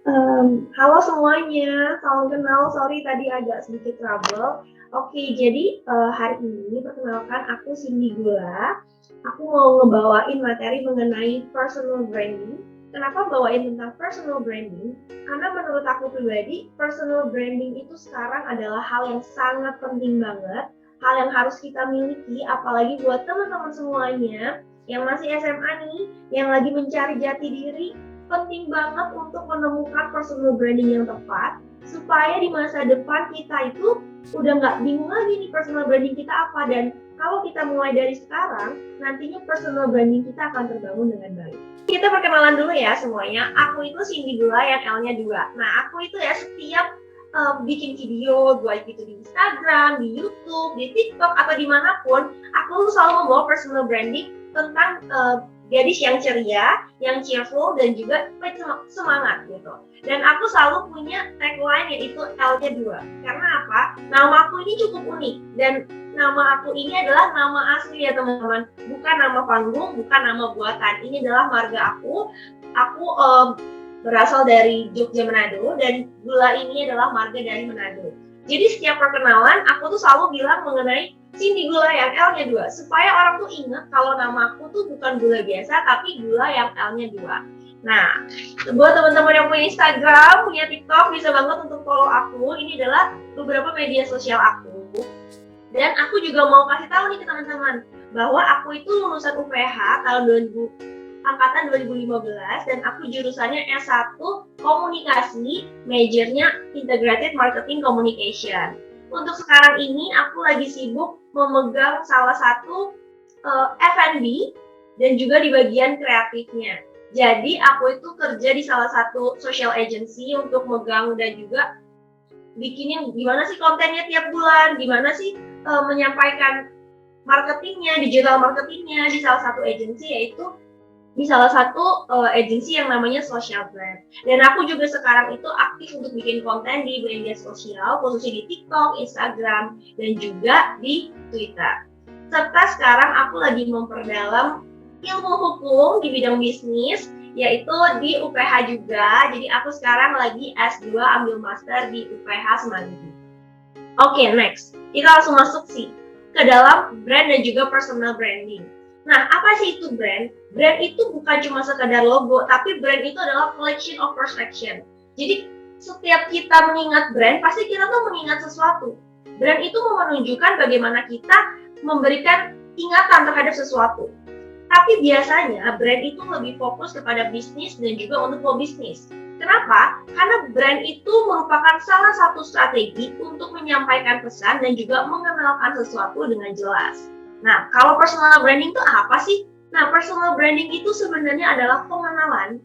Halo semuanya, salam kenal. Sorry tadi agak sedikit trouble. Oke, jadi hari ini perkenalkan aku Cindy Gula. Aku mau ngebawain materi mengenai personal branding. Kenapa bawain tentang personal branding? Karena menurut aku pribadi, personal branding itu sekarang adalah hal yang sangat penting banget. Hal yang harus kita miliki, apalagi buat teman-teman semuanya yang masih SMA nih, yang lagi mencari jati diri, penting banget untuk menemukan personal branding yang tepat supaya di masa depan kita itu udah nggak bingung lagi nih personal branding kita apa, dan kalau kita mulai dari sekarang nantinya personal branding kita akan terbangun dengan baik. Kita perkenalan dulu ya semuanya. Aku itu Cindy Gula yang L-nya 2. Nah, aku itu ya setiap bikin video, baik itu di Instagram, di YouTube, di TikTok, atau dimanapun, aku selalu membawa personal branding tentang gadis yang ceria, yang cheerful, dan juga semangat gitu. Dan aku selalu punya tagline yaitu L-nya 2. Karena apa? Nama aku ini cukup unik, dan nama aku ini adalah nama asli ya teman-teman. Bukan nama panggung, bukan nama buatan. Ini adalah marga aku. Aku berasal dari Jogja Manado, dan Gula ini adalah marga dari Manado. Jadi setiap perkenalan aku tuh selalu bilang mengenai Cindy Gula yang L-nya 2, supaya orang tuh inget kalau nama aku tuh bukan Gula biasa, tapi Gula yang L-nya 2. Nah, buat teman-teman yang punya Instagram, punya TikTok, bisa banget untuk follow aku. Ini adalah beberapa media sosial aku. Dan aku juga mau kasih tahu nih ke teman-teman, bahwa aku itu lulusan UPH tahun 2000, angkatan 2015, dan aku jurusannya S1 Komunikasi, majornya Integrated Marketing Communication. Untuk sekarang ini aku lagi sibuk memegang salah satu F&B dan juga di bagian kreatifnya. Jadi aku itu kerja di salah satu social agency untuk megang dan juga bikinin gimana sih kontennya tiap bulan, gimana sih menyampaikan marketingnya, digital marketingnya di salah satu agency, yaitu di salah satu agensi yang namanya Social Brand. Dan aku juga sekarang itu aktif untuk bikin konten di media sosial, khususnya di TikTok, Instagram, dan juga di Twitter. Serta sekarang aku lagi memperdalam ilmu hukum di bidang bisnis, yaitu di UPH juga. Jadi aku sekarang lagi S2 ambil master di UPH Semanggi. Oke, next. Kita langsung masuk sih ke dalam brand dan juga personal branding. Nah, apa sih itu brand? Brand itu bukan cuma sekadar logo, tapi brand itu adalah collection of perception. Jadi, setiap kita mengingat brand, pasti kita tuh mengingat sesuatu. Brand itu menunjukkan bagaimana kita memberikan ingatan terhadap sesuatu. Tapi biasanya brand itu lebih fokus kepada bisnis dan juga untuk pebisnis. Kenapa? Karena brand itu merupakan salah satu strategi untuk menyampaikan pesan dan juga mengenalkan sesuatu dengan jelas. Nah, kalau personal branding itu apa sih? Nah, personal branding itu sebenarnya adalah pengenalan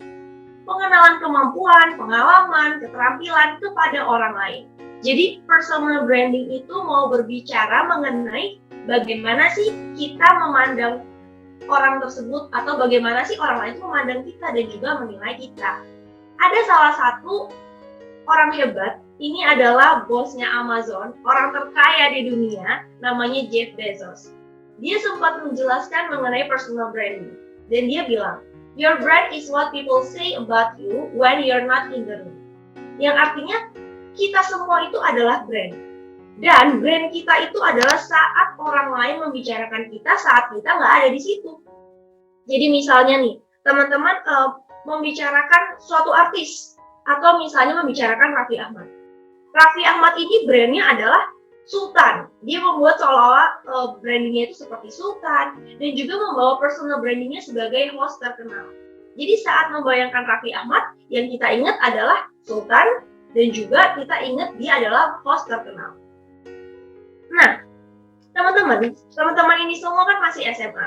kemampuan, pengalaman, keterampilan kepada orang lain. Jadi, personal branding itu mau berbicara mengenai bagaimana sih kita memandang orang tersebut, atau bagaimana sih orang lain memandang kita dan juga menilai kita. Ada salah satu orang hebat, ini adalah bosnya Amazon, orang terkaya di dunia, namanya Jeff Bezos. Dia sempat menjelaskan mengenai personal branding, dan dia bilang, your brand is what people say about you when you're not in the room. Yang artinya, kita semua itu adalah brand. Dan brand kita itu adalah saat orang lain membicarakan kita saat kita nggak ada di situ. Jadi misalnya nih, teman-teman membicarakan suatu artis, atau misalnya membicarakan Raffi Ahmad. Raffi Ahmad ini brandnya adalah Sultan. Dia membuat seolah-olah brandingnya itu seperti Sultan, dan juga membawa personal brandingnya sebagai host terkenal. Jadi saat membayangkan Raffi Ahmad, yang kita ingat adalah Sultan, dan juga kita ingat dia adalah host terkenal. Nah, teman-teman ini semua kan masih SMA.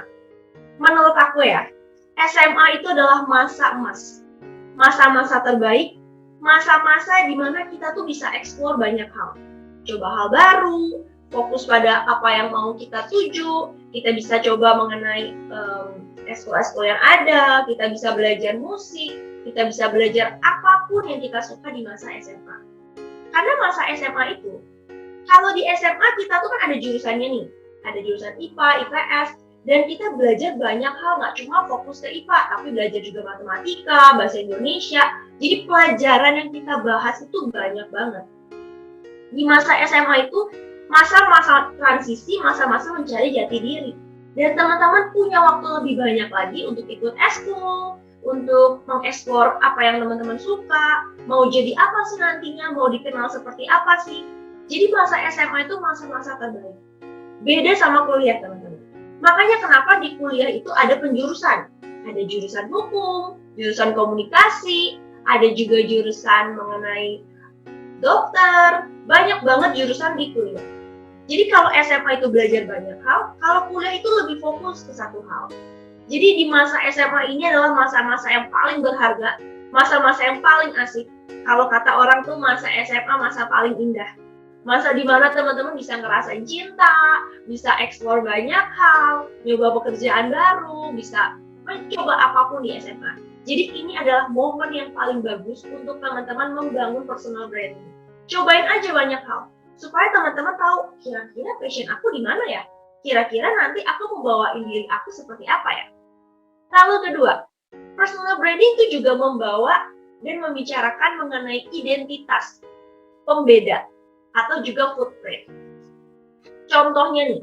Menurut aku ya, SMA itu adalah masa emas, masa-masa terbaik, masa-masa di mana kita tuh bisa explore banyak hal, coba hal baru, fokus pada apa yang mau kita tuju, kita bisa coba mengenai ekskul-ekskul yang ada, kita bisa belajar musik, kita bisa belajar apapun yang kita suka di masa SMA. Karena masa SMA itu, kalau di SMA kita tuh kan ada jurusannya nih, ada jurusan IPA, IPS, Dan kita belajar banyak hal, nggak cuma fokus ke IPA, tapi belajar juga matematika, bahasa Indonesia. Jadi pelajaran yang kita bahas itu banyak banget. Di masa SMA itu masa-masa transisi, masa-masa mencari jati diri. Dan teman-teman punya waktu lebih banyak lagi untuk ikut eskul, untuk mengeksplor apa yang teman-teman suka, mau jadi apa sih nantinya, mau dikenal seperti apa sih. Jadi masa SMA itu masa-masa terbaik. Beda sama kuliah, teman-teman. Makanya kenapa di kuliah itu ada penjurusan. Ada jurusan hukum, jurusan komunikasi, ada juga jurusan mengenai dokter, banyak banget jurusan di kuliah. Jadi kalau SMA itu belajar banyak hal, kalau kuliah itu lebih fokus ke satu hal. Jadi di masa SMA ini adalah masa-masa yang paling berharga, masa-masa yang paling asik. Kalau kata orang tuh masa SMA masa paling indah. Masa dimana teman-teman bisa ngerasain cinta, bisa eksplor banyak hal, nyoba pekerjaan baru, bisa mencoba apapun di SMA. Jadi ini adalah momen yang paling bagus untuk teman-teman membangun personal branding. Cobain aja banyak hal, supaya teman-teman tahu kira-kira passion aku di mana ya? Kira-kira nanti aku mau bawain diri aku seperti apa ya? Lalu kedua, personal branding itu juga membawa dan membicarakan mengenai identitas, pembeda, atau juga footprint. Contohnya nih,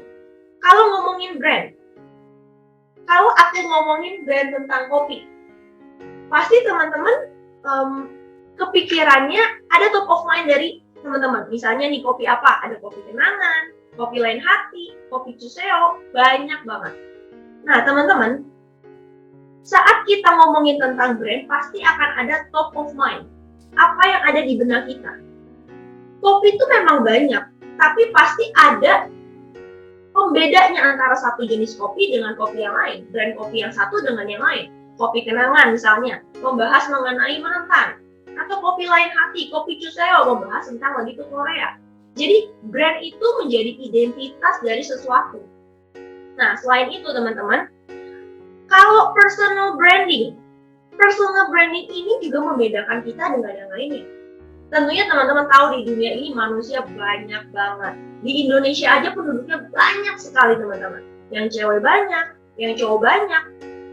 kalau ngomongin brand, kalau aku ngomongin brand tentang kopi, pasti teman-teman kepikirannya ada top of mind dari teman-teman. Misalnya nih kopi apa? Ada kopi kenangan, kopi lain hati, kopi Cuseo, banyak banget. Nah teman-teman, saat kita ngomongin tentang brand, pasti akan ada top of mind. Apa yang ada di benak kita. Kopi itu memang banyak, tapi pasti ada pembedanya antara satu jenis kopi dengan kopi yang lain. Brand kopi yang satu dengan yang lain. Kopi kenangan misalnya, membahas mengenai mantan. Atau kopi lain hati, kopi Cuseo, membahas tentang lagi ke Korea. Jadi brand itu menjadi identitas dari sesuatu. Nah selain itu teman-teman, kalau personal branding ini juga membedakan kita dengan yang lainnya. Tentunya teman-teman tahu di dunia ini manusia banyak banget. Di Indonesia aja penduduknya banyak sekali teman-teman. Yang cewek banyak, yang cowok banyak.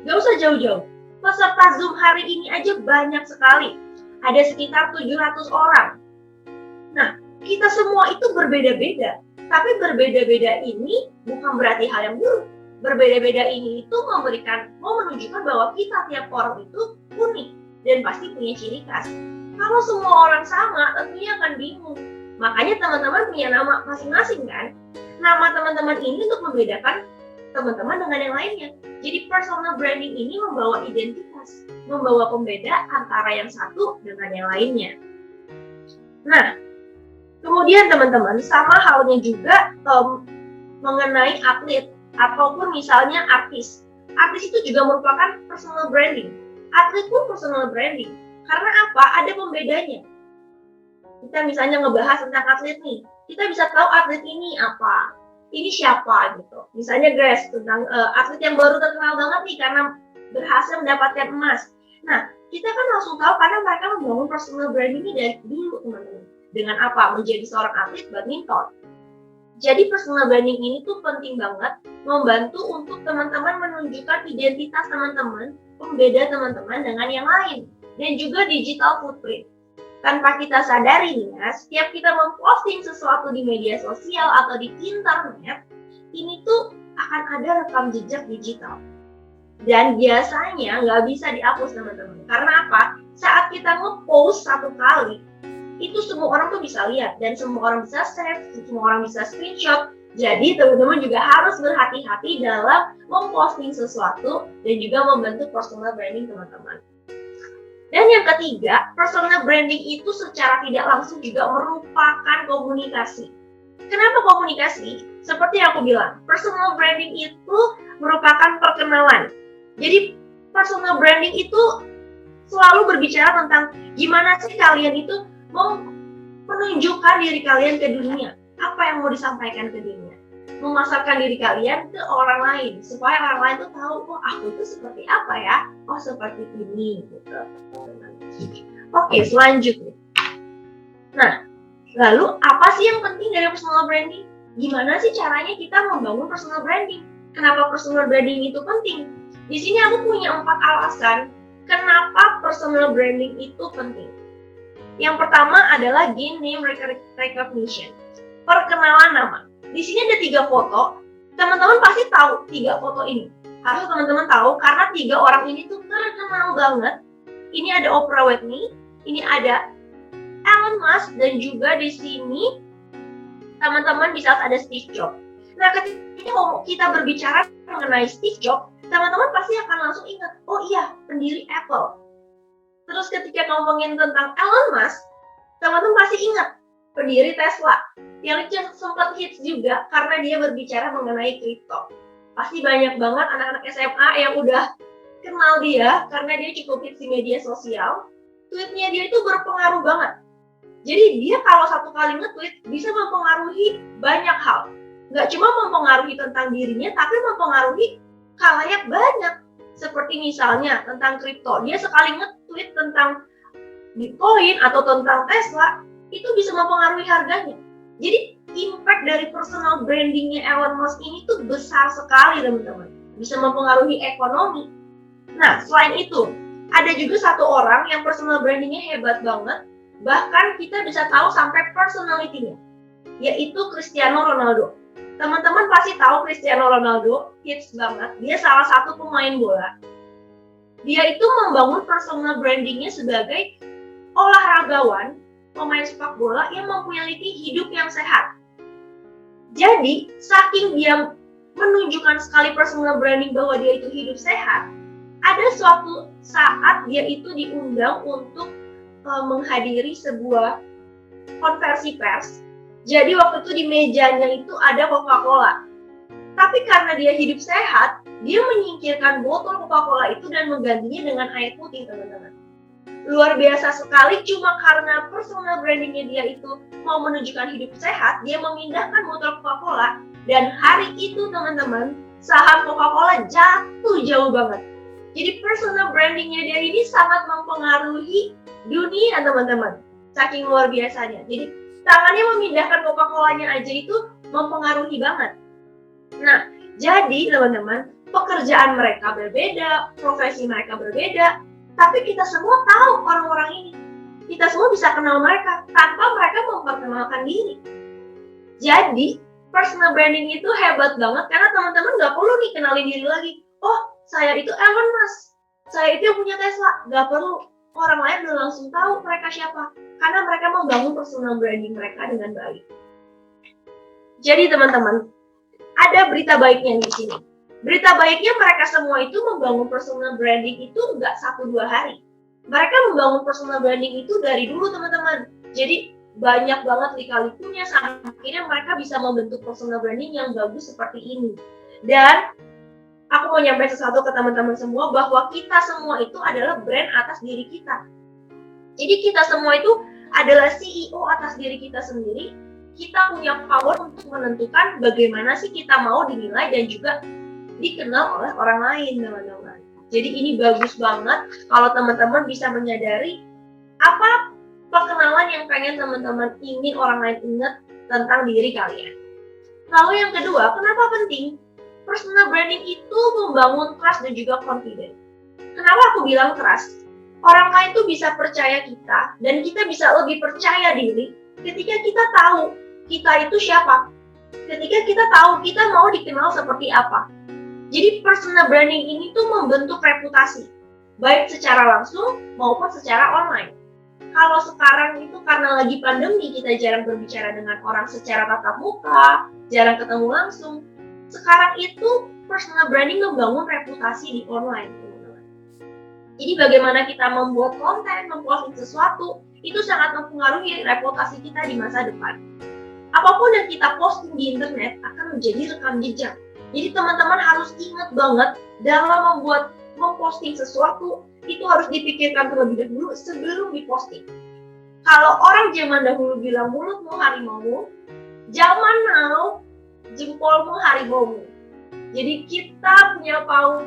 Gak usah jauh-jauh. Peserta Zoom hari ini aja banyak sekali. Ada sekitar 700 orang. Nah, kita semua itu berbeda-beda. Tapi berbeda-beda ini bukan berarti hal yang buruk. Berbeda-beda ini itu mau menunjukkan bahwa kita tiap orang itu unik dan pasti punya ciri khas. Kalau semua orang sama, tentunya akan bingung. Makanya teman-teman punya nama masing-masing kan? Nama teman-teman ini untuk membedakan teman-teman dengan yang lainnya. Jadi personal branding ini membawa identitas, membawa pembeda antara yang satu dengan yang lainnya. Nah, kemudian teman-teman, sama halnya juga mengenai atlet ataupun misalnya artis. Artis itu juga merupakan personal branding. Atlet pun personal branding. Karena apa? Ada pembedanya. Kita misalnya ngebahas tentang atlet nih, kita bisa tahu atlet ini apa, ini siapa gitu. Misalnya Grace tentang atlet yang baru terkenal banget nih karena berhasil mendapatkan emas. Nah, kita kan langsung tahu karena mereka membangun personal branding ini dari dulu teman-teman. Dengan apa? Menjadi seorang atlet badminton. Jadi personal branding ini tuh penting banget membantu untuk teman-teman menunjukkan identitas teman-teman, pembeda teman-teman dengan yang lain. Dan juga digital footprint. Tanpa kita sadari nih ya, setiap kita memposting sesuatu di media sosial atau di internet, ini tuh akan ada rekam jejak digital. Dan biasanya nggak bisa dihapus teman-teman. Karena apa? Saat kita nge-post satu kali, itu semua orang tuh bisa lihat. Dan semua orang bisa save, semua orang bisa screenshot. Jadi teman-teman juga harus berhati-hati dalam memposting sesuatu dan juga membentuk personal branding teman-teman. Dan yang ketiga, personal branding itu secara tidak langsung juga merupakan komunikasi. Kenapa komunikasi? Seperti yang aku bilang, personal branding itu merupakan perkenalan. Jadi personal branding itu selalu berbicara tentang gimana sih kalian itu mau menunjukkan diri kalian ke dunia. Apa yang mau disampaikan ke dunia. Memasarkan diri kalian ke orang lain supaya orang lain tuh tahu, oh aku tuh seperti apa ya, oh seperti ini gitu. Oke, selanjutnya. Nah, lalu apa sih yang penting dari personal branding? Gimana sih caranya kita membangun personal branding? Kenapa personal branding itu penting? Di sini aku punya 4 alasan kenapa personal branding itu penting. Yang pertama adalah gain name recognition, perkenalan nama. Di sini ada 3 foto, teman-teman pasti tahu 3 foto ini. Harus teman-teman tahu karena 3 orang ini tuh terkenal banget. Ini ada Oprah Winfrey, ini ada Elon Musk, dan juga di sini teman-teman bisa ada Steve Jobs. Nah, ketika kita berbicara mengenai Steve Jobs, teman-teman pasti akan langsung ingat, oh iya, pendiri Apple. Terus ketika ngomongin tentang Elon Musk, teman-teman pasti ingat pendiri Tesla, yang sempat hits juga karena dia berbicara mengenai kripto. Pasti banyak banget anak-anak SMA yang udah kenal dia karena dia cukup hits di media sosial. Tweetnya dia itu berpengaruh banget. Jadi dia kalau satu kali nge-tweet bisa mempengaruhi banyak hal. Nggak cuma mempengaruhi tentang dirinya, tapi mempengaruhi khalayak banyak. Seperti misalnya tentang kripto, dia sekali nge-tweet tentang Bitcoin atau tentang Tesla, itu bisa mempengaruhi harganya. Jadi impact dari personal brandingnya Elon Musk ini tuh besar sekali, teman-teman. Bisa mempengaruhi ekonomi. Nah, selain itu, ada juga satu orang yang personal brandingnya hebat banget, bahkan kita bisa tahu sampai personality-nya, yaitu Cristiano Ronaldo. Teman-teman pasti tahu Cristiano Ronaldo, hits banget. Dia salah satu pemain bola. Dia itu membangun personal brandingnya sebagai olahragawan, pemain sepak bola yang memiliki hidup yang sehat. Jadi, saking dia menunjukkan sekali personal branding bahwa dia itu hidup sehat, ada suatu saat dia itu diundang untuk menghadiri sebuah konversi pers. Jadi waktu itu di mejanya itu ada Coca-Cola. Tapi karena dia hidup sehat, dia menyingkirkan botol Coca-Cola itu dan menggantinya dengan air putih, teman-teman. Luar biasa sekali, cuma karena personal brandingnya dia itu mau menunjukkan hidup sehat, dia memindahkan botol Coca-Cola. Dan hari itu, teman-teman, saham Coca-Cola jatuh jauh banget. Jadi personal brandingnya dia ini sangat mempengaruhi dunia, teman-teman. Saking luar biasanya. Jadi tangannya memindahkan Coca-Colanya aja itu mempengaruhi banget. Nah, jadi teman-teman, pekerjaan mereka berbeda, profesi mereka berbeda, tapi kita semua tahu orang-orang ini. Kita semua bisa kenal mereka tanpa mereka memperkenalkan diri. Jadi, personal branding itu hebat banget karena teman-teman gak perlu nih kenalin diri lagi. Oh, saya itu Elon Musk, saya itu yang punya Tesla. Gak perlu. Orang lain udah langsung tahu mereka siapa. Karena mereka membangun personal branding mereka dengan baik. Jadi teman-teman, ada berita baiknya di sini. Berita baiknya mereka semua itu membangun personal branding itu nggak 1-2 hari. Mereka membangun personal branding itu dari dulu, teman-teman. Jadi banyak banget lika-likunya sampai akhirnya mereka bisa membentuk personal branding yang bagus seperti ini. Dan aku mau nyampe sesuatu ke teman-teman semua bahwa kita semua itu adalah brand atas diri kita. Jadi kita semua itu adalah CEO atas diri kita sendiri. Kita punya power untuk menentukan bagaimana sih kita mau dinilai dan juga dikenal oleh orang lain, teman-teman. Jadi ini bagus banget kalau teman-teman bisa menyadari apa perkenalan yang pengen teman-teman ingin orang lain ingat tentang diri kalian. Lalu yang kedua, kenapa penting? Personal branding itu membangun trust dan juga confidence. Kenapa aku bilang trust? Orang lain tuh bisa percaya kita dan kita bisa lebih percaya diri ketika kita tahu kita itu siapa. Ketika kita tahu kita mau dikenal seperti apa. Jadi personal branding ini tuh membentuk reputasi, baik secara langsung maupun secara online. Kalau sekarang itu karena lagi pandemi kita jarang berbicara dengan orang secara tatap muka, jarang ketemu langsung. Sekarang itu personal branding membangun reputasi di online, teman-teman. Jadi bagaimana kita membuat konten, memposting sesuatu, itu sangat mempengaruhi reputasi kita di masa depan. Apapun yang kita posting di internet akan menjadi rekam jejak. Jadi teman-teman harus ingat banget dalam memposting sesuatu, itu harus dipikirkan terlebih dahulu sebelum diposting. Kalau orang zaman dahulu bilang mulutmu harimaumu, zaman now jempolmu harimaumu. Jadi kita punya power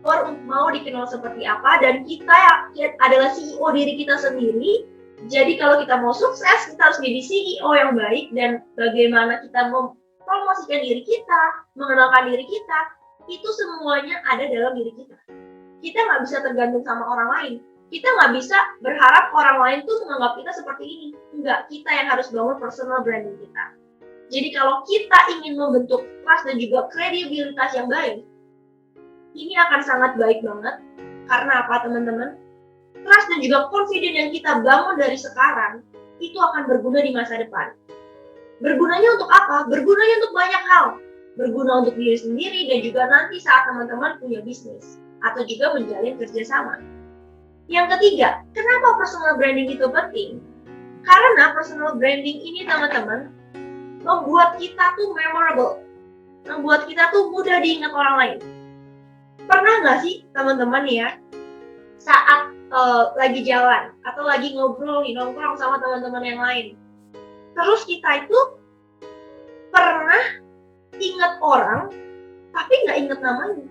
untuk mau dikenal seperti apa dan kita adalah CEO diri kita sendiri. Jadi kalau kita mau sukses, kita harus jadi CEO yang baik dan bagaimana kita promosikan diri kita, mengenalkan diri kita, itu semuanya ada dalam diri kita. Kita nggak bisa tergantung sama orang lain. Kita nggak bisa berharap orang lain tuh menganggap kita seperti ini. Enggak, kita yang harus bangun personal branding kita. Jadi kalau kita ingin membentuk trust dan juga kredibilitas yang baik, ini akan sangat baik banget. Karena apa teman-teman? Trust dan juga confidence yang kita bangun dari sekarang, itu akan berguna di masa depan. Bergunanya untuk apa? Bergunanya untuk banyak hal. Berguna untuk diri sendiri dan juga nanti saat teman-teman punya bisnis atau juga menjalin kerjasama. Yang ketiga, kenapa personal branding itu penting? Karena personal branding ini teman-teman membuat kita tuh memorable, membuat kita tuh mudah diingat orang lain. Pernah nggak sih teman-teman ya, saat lagi jalan atau lagi ngobrol nongkrong sama teman-teman yang lain, terus kita itu pernah ingat orang, tapi nggak inget namanya.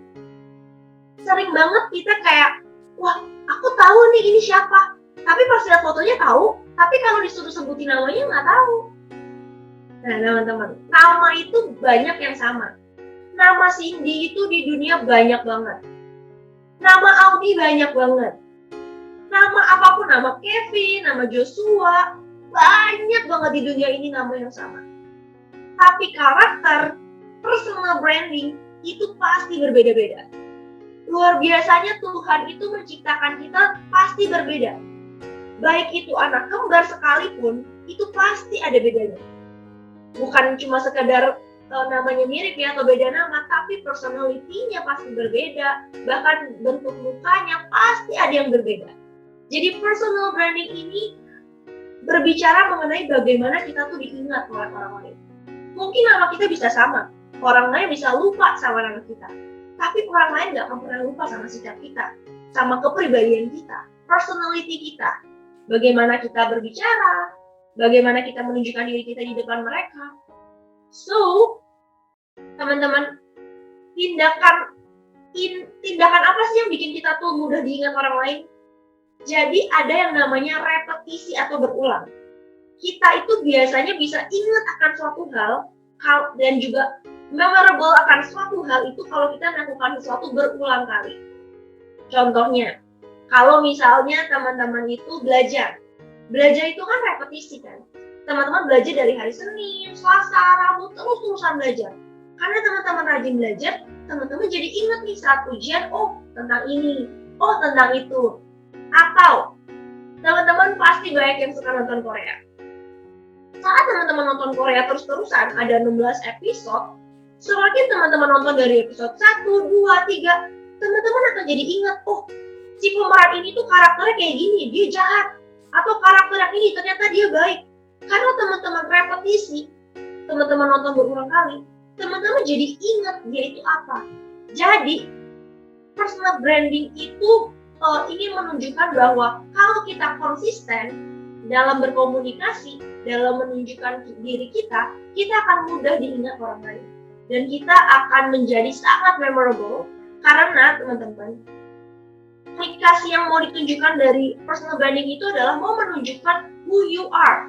Sering banget kita kayak, wah aku tahu nih ini siapa, tapi pas lihat fotonya tahu, tapi kalau disuruh sebutin namanya nggak tahu. Nah teman-teman, nama itu banyak yang sama. Nama Cindy itu di dunia banyak banget. Nama Audi banyak banget. Nama apapun, nama Kevin, nama Joshua, banyak banget di dunia ini nama yang sama. Tapi karakter, personal branding itu pasti berbeda-beda. Luar biasanya Tuhan itu menciptakan kita pasti berbeda. Baik itu anak kembar sekalipun, itu pasti ada bedanya. Bukan cuma sekedar namanya mirip ya atau beda nama, tapi personality-nya pasti berbeda. Bahkan bentuk mukanya pasti ada yang berbeda. Jadi personal branding ini berbicara mengenai bagaimana kita tuh diingat oleh orang lain. Mungkin nama kita bisa sama, orang lain bisa lupa sama nama kita, tapi orang lain gak akan pernah lupa sama sikap kita, sama kepribadian kita, personality kita, bagaimana kita berbicara, bagaimana kita menunjukkan diri kita di depan mereka. So, teman-teman, tindakan apa sih yang bikin kita tuh mudah diingat orang lain? Jadi ada yang namanya repetisi atau berulang. Kita itu biasanya bisa ingat akan suatu hal dan juga memorable akan suatu hal itu kalau kita melakukan sesuatu berulang kali. Contohnya, kalau misalnya teman-teman itu belajar itu kan repetisi kan. Teman-teman belajar dari hari Senin, Selasa, Rabu, terus-terusan belajar. Karena teman-teman rajin belajar, teman-teman jadi ingat nih saat ujian, oh tentang ini, oh tentang itu. Atau teman-teman pasti banyak yang suka nonton Korea. Saat teman-teman nonton Korea terus-terusan, ada 16 episode, semakin teman-teman nonton dari episode 1, 2, 3, teman-teman akan jadi ingat, oh si pemeran ini tuh karakternya kayak gini, dia jahat. Atau karakter yang ini ternyata dia baik. Karena teman-teman repetisi, teman-teman nonton berulang kali, teman-teman jadi ingat dia itu apa. Jadi, personal branding itu ingin menunjukkan bahwa kalau kita konsisten dalam berkomunikasi, dalam menunjukkan diri kita akan mudah diingat orang lain. Dan kita akan menjadi sangat memorable karena teman-teman, komunikasi yang mau ditunjukkan dari personal branding itu adalah mau menunjukkan who you are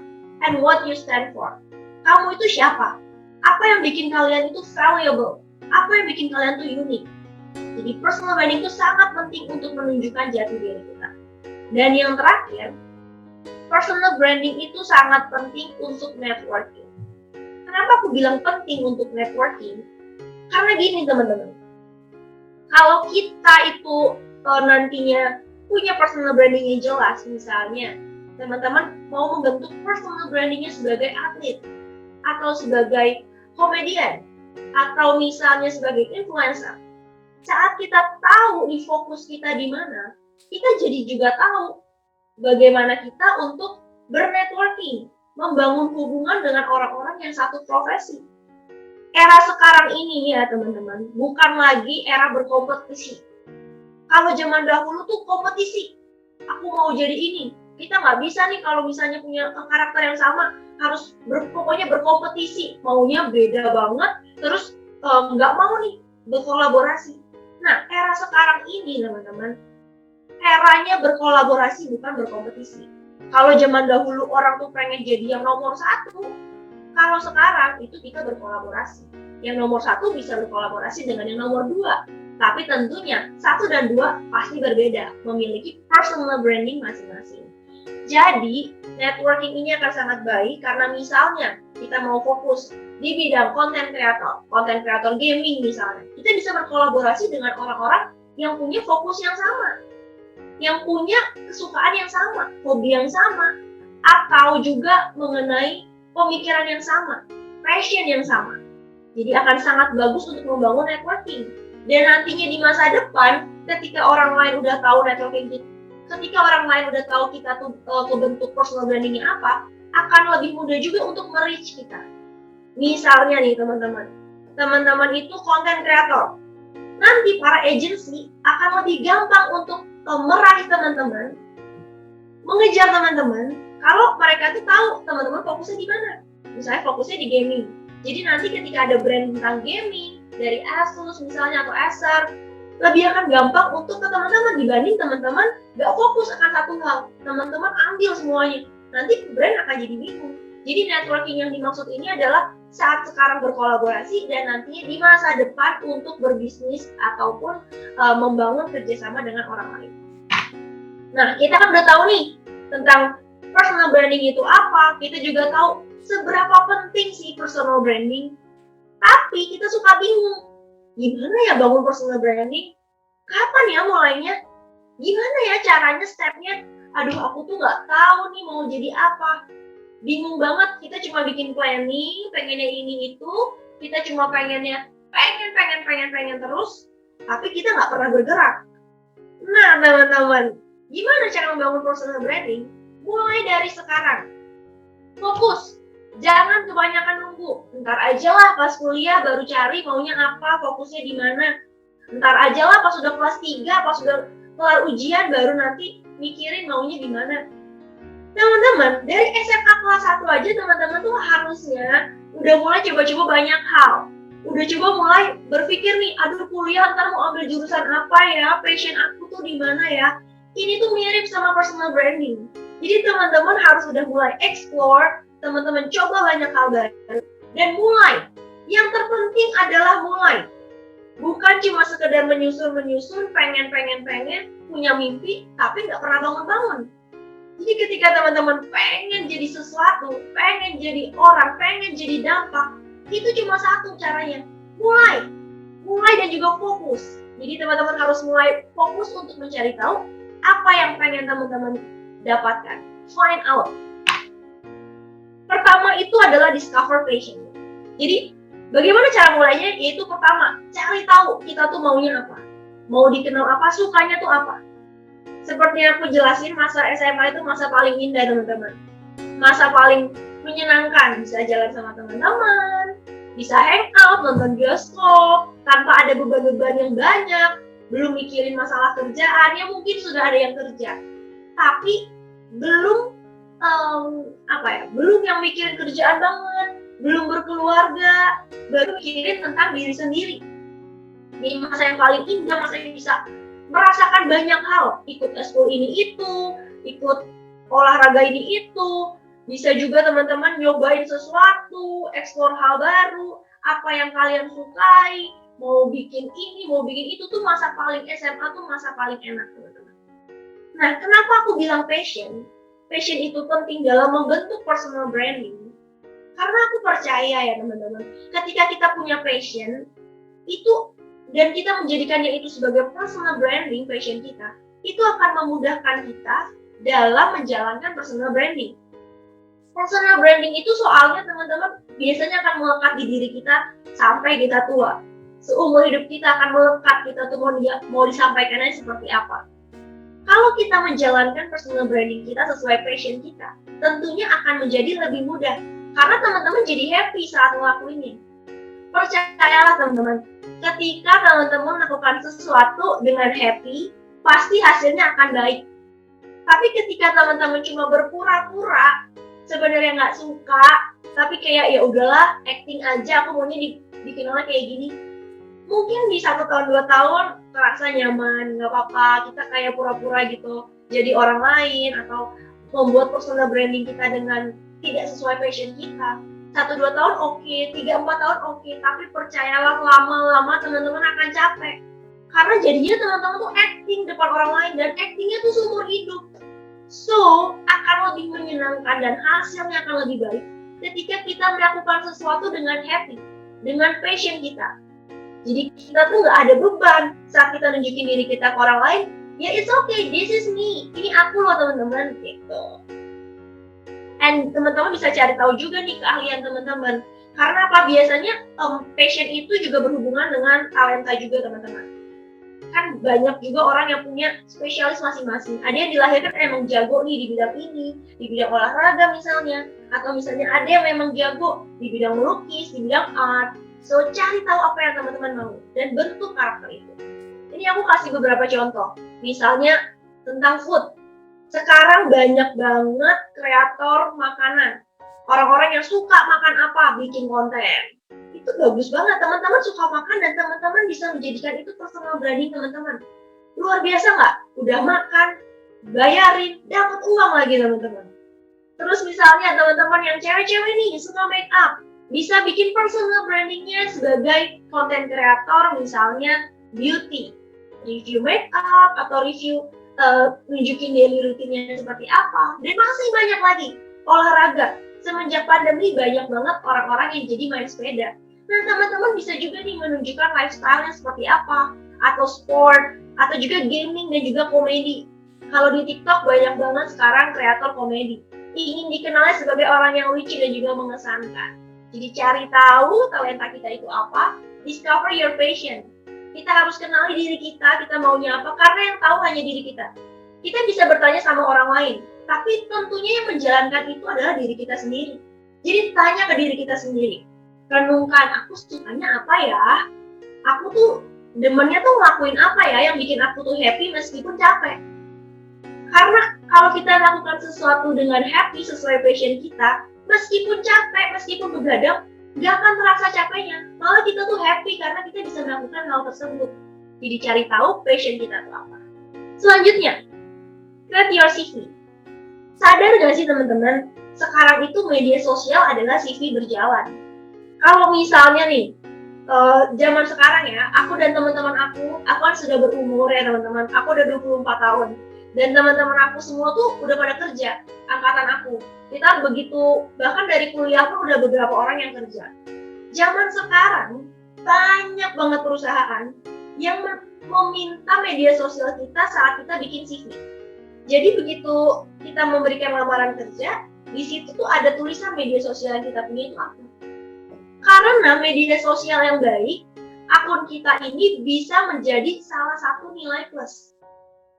and what you stand for. Kamu itu siapa? Apa yang bikin kalian itu valuable? Apa yang bikin kalian itu unik? Jadi personal branding itu sangat penting untuk menunjukkan jati diri kita. Dan yang terakhir, personal branding itu sangat penting untuk networking. Kenapa aku bilang penting untuk networking? Karena gini teman-teman, kalau kita itu nantinya punya personal branding yang jelas, misalnya teman-teman mau membentuk personal brandingnya sebagai atlet, atau sebagai komedian, atau misalnya sebagai influencer. Saat kita tahu nih fokus kita di mana, kita jadi juga tahu bagaimana kita untuk bernetworking, membangun hubungan dengan orang-orang yang satu profesi. Era sekarang ini ya teman-teman, bukan lagi era berkompetisi. Kalau zaman dahulu tuh kompetisi, aku mau jadi ini. Kita nggak bisa nih kalau misalnya punya karakter yang sama, harus pokoknya berkompetisi, maunya beda banget, terus nggak mau nih berkolaborasi. Nah, era sekarang ini teman-teman, eranya berkolaborasi bukan berkompetisi. Kalau zaman dahulu orang tuh pengen jadi yang nomor 1, Kalau sekarang itu kita berkolaborasi. Yang nomor 1 bisa berkolaborasi dengan yang nomor 2. Tapi tentunya 1 dan 2 pasti berbeda, memiliki personal branding masing-masing. Jadi, networking ini akan sangat baik karena misalnya kita mau fokus di bidang konten kreator gaming misalnya. Kita bisa berkolaborasi dengan orang-orang yang punya fokus yang sama, yang punya kesukaan yang sama, hobi yang sama, atau juga mengenai pemikiran yang sama, passion yang sama. Jadi akan sangat bagus untuk membangun networking. Dan nantinya di masa depan, ketika orang lain udah tahu networking kita, ketika orang lain udah tahu kita tuh kebentuk personal brandingnya apa, akan lebih mudah juga untuk me-reach kita. Misalnya nih teman-teman itu konten kreator. Nanti para agency akan lebih gampang untuk meraih teman-teman, mengejar teman-teman, kalau mereka tuh tahu teman-teman fokusnya di mana. Misalnya fokusnya di gaming. Jadi nanti ketika ada brand tentang gaming, dari Asus misalnya atau Acer, lebih akan gampang untuk ke teman-teman dibanding teman-teman gak fokus akan satu hal. Teman-teman ambil semuanya. Nanti brand akan jadi bingung. Jadi networking yang dimaksud ini adalah saat sekarang berkolaborasi dan nantinya di masa depan untuk berbisnis ataupun membangun kerjasama dengan orang lain. Nah, kita kan udah tahu nih tentang personal branding itu apa. Kita juga tahu seberapa penting sih personal branding. Tapi kita suka bingung. Gimana ya bangun personal branding? Kapan ya mulainya? Gimana ya caranya, stepnya? Aduh, aku tuh nggak tahu nih mau jadi apa. Bingung banget, kita cuma bikin planning, pengennya ini itu, kita cuma pengen terus, tapi kita nggak pernah bergerak. Nah, teman-teman, gimana cara membangun personal branding? Mulai dari sekarang. Fokus, jangan kebanyakan nunggu. Ntar aja lah pas kuliah baru cari maunya apa, fokusnya di mana. Ntar aja lah pas udah kelas 3, pas udah kelar ujian baru nanti mikirin maunya di mana. Teman-teman, dari SMA kelas 1 aja teman-teman tuh harusnya udah mulai coba-coba banyak hal. Udah coba mulai berpikir nih, aduh kuliah ntar mau ambil jurusan apa ya, passion aku tuh di mana ya. Ini tuh mirip sama personal branding. Jadi teman-teman harus udah mulai explore, teman-teman coba banyak hal baru dan mulai. Yang terpenting adalah mulai. Bukan cuma sekedar menyusun, pengen, punya mimpi, tapi nggak pernah bangun-bangun. Jadi ketika teman-teman pengen jadi sesuatu, pengen jadi orang, pengen jadi dampak, itu cuma satu caranya, mulai dan juga fokus. Jadi teman-teman harus mulai fokus untuk mencari tahu apa yang pengen teman-teman dapatkan, find out. Pertama itu adalah discover passion. Jadi bagaimana cara mulainya? Yaitu pertama, cari tahu kita tuh maunya apa, mau dikenal apa, sukanya tuh apa. Seperti yang aku jelasin, masa SMA itu masa paling indah teman-teman. Masa paling menyenangkan, bisa jalan sama teman-teman, bisa hangout, nonton bioskop, tanpa ada beban-beban yang banyak, belum mikirin masalah kerjaan, ya mungkin sudah ada yang kerja. Tapi belum belum yang mikirin kerjaan banget, belum berkeluarga, baru mikirin tentang diri sendiri. Ini masa yang paling indah, masa yang bisa merasakan banyak hal, ikut eskul ini itu, ikut olahraga ini itu, bisa juga teman-teman nyobain sesuatu, eksplor hal baru, apa yang kalian sukai, mau bikin ini, mau bikin itu tuh masa paling SMA tuh masa paling enak teman-teman. Nah, kenapa aku bilang passion? Passion itu penting dalam membentuk personal branding. Karena aku percaya ya teman-teman, ketika kita punya passion, itu dan kita menjadikannya itu sebagai personal branding, passion kita, itu akan memudahkan kita dalam menjalankan personal branding. Personal branding itu soalnya teman-teman biasanya akan melekat di diri kita sampai kita tua. Seumur hidup kita akan melekat, kita tuh mau disampaikannya seperti apa. Kalau kita menjalankan personal branding kita sesuai passion kita, tentunya akan menjadi lebih mudah. Karena teman-teman jadi happy saat ngelakuinnya. Percayalah teman-teman, ketika teman-teman melakukan sesuatu dengan happy, pasti hasilnya akan baik. Tapi ketika teman-teman cuma berpura-pura, sebenarnya nggak suka, tapi kayak ya udahlah, acting aja, aku maunya dikenalnya kayak gini. Mungkin di 1 tahun 2 tahun terasa nyaman, nggak apa-apa, kita kayak pura-pura gitu, jadi orang lain atau membuat personal branding kita dengan tidak sesuai passion kita. 1-2 tahun oke, 3-4 tahun oke, tapi percayalah lama-lama teman-teman akan capek. Karena jadinya teman-teman tuh acting depan orang lain, dan actingnya tuh seumur hidup. So, akan lebih menyenangkan dan hasilnya akan lebih baik ketika kita melakukan sesuatu dengan happy, dengan passion kita. Jadi kita tuh nggak ada beban saat kita nunjukin diri kita ke orang lain. Ya it's okay, this is me, ini aku loh teman-teman, gitu. And teman-teman bisa cari tahu juga nih keahlian teman-teman. Karena apa? Biasanya passion itu juga berhubungan dengan talenta juga teman-teman. Kan banyak juga orang yang punya spesialis masing-masing. Ada yang dilahirkan emang jago nih di bidang ini, di bidang olahraga misalnya, atau misalnya ada yang memang jago di bidang melukis, di bidang art. So cari tahu apa yang teman-teman mau dan bentuk karakter itu. Ini aku kasih beberapa contoh. Misalnya tentang food. Sekarang banyak banget kreator makanan. Orang-orang yang suka makan apa, bikin konten. Itu bagus banget, teman-teman suka makan dan teman-teman bisa menjadikan itu personal branding teman-teman. Luar biasa nggak? Udah makan, bayarin, dapat uang lagi teman-teman. Terus misalnya teman-teman yang cewek-cewek nih suka make up, bisa bikin personal brandingnya sebagai konten kreator, misalnya beauty, review make up atau review nunjukin daily rutinnya seperti apa, dan masih banyak lagi. Olahraga, semenjak pandemi banyak banget orang-orang yang jadi main sepeda. Nah teman-teman bisa juga nih menunjukkan lifestyle-nya seperti apa, atau sport, atau juga gaming dan juga komedi. Kalau di TikTok banyak banget sekarang kreator komedi, ingin dikenalnya sebagai orang yang lucu dan juga mengesankan. Jadi cari tahu talenta kita itu apa, discover your passion. Kita harus kenali diri kita maunya apa, karena yang tahu hanya diri kita. Kita bisa bertanya sama orang lain, tapi tentunya yang menjalankan itu adalah diri kita sendiri. Jadi tanya ke diri kita sendiri. Renungkan, aku sukanya apa ya? Aku tuh demennya tuh ngelakuin apa ya yang bikin aku tuh happy meskipun capek. Karena kalau kita lakukan sesuatu dengan happy sesuai passion kita, meskipun capek, meskipun begadang, gak akan terasa capeknya. Malah kita tuh happy karena kita bisa melakukan hal tersebut. Jadi cari tahu passion kita itu apa. Selanjutnya, create your CV. Sadar gak sih teman-teman, sekarang itu media sosial adalah CV berjalan. Kalau misalnya nih, zaman sekarang ya, aku dan teman-teman aku kan sudah berumur ya teman-teman. Aku udah 24 tahun. Dan teman-teman aku semua tuh udah pada kerja, angkatan aku. Kita begitu, bahkan dari kuliah pun udah beberapa orang yang kerja. Zaman sekarang, banyak banget perusahaan yang meminta media sosial kita saat kita bikin CV. Jadi begitu kita memberikan lamaran kerja, di situ tuh ada tulisan media sosial yang kita punya itu apa. Karena media sosial yang baik, akun kita ini bisa menjadi salah satu nilai plus.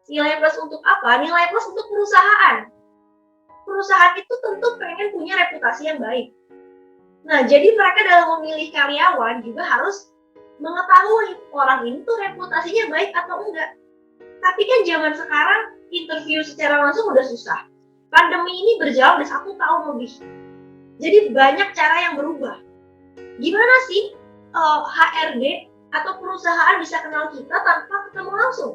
Nilai plus untuk apa? Nilai plus untuk perusahaan. Perusahaan itu tentu pengen punya reputasi yang baik. Nah, jadi mereka dalam memilih karyawan juga harus mengetahui orang ini tuh reputasinya baik atau enggak. Tapi kan zaman sekarang interview secara langsung udah susah. Pandemi ini berjalan udah 1 tahun lebih. Jadi banyak cara yang berubah. Gimana sih HRD atau perusahaan bisa kenal kita tanpa ketemu langsung?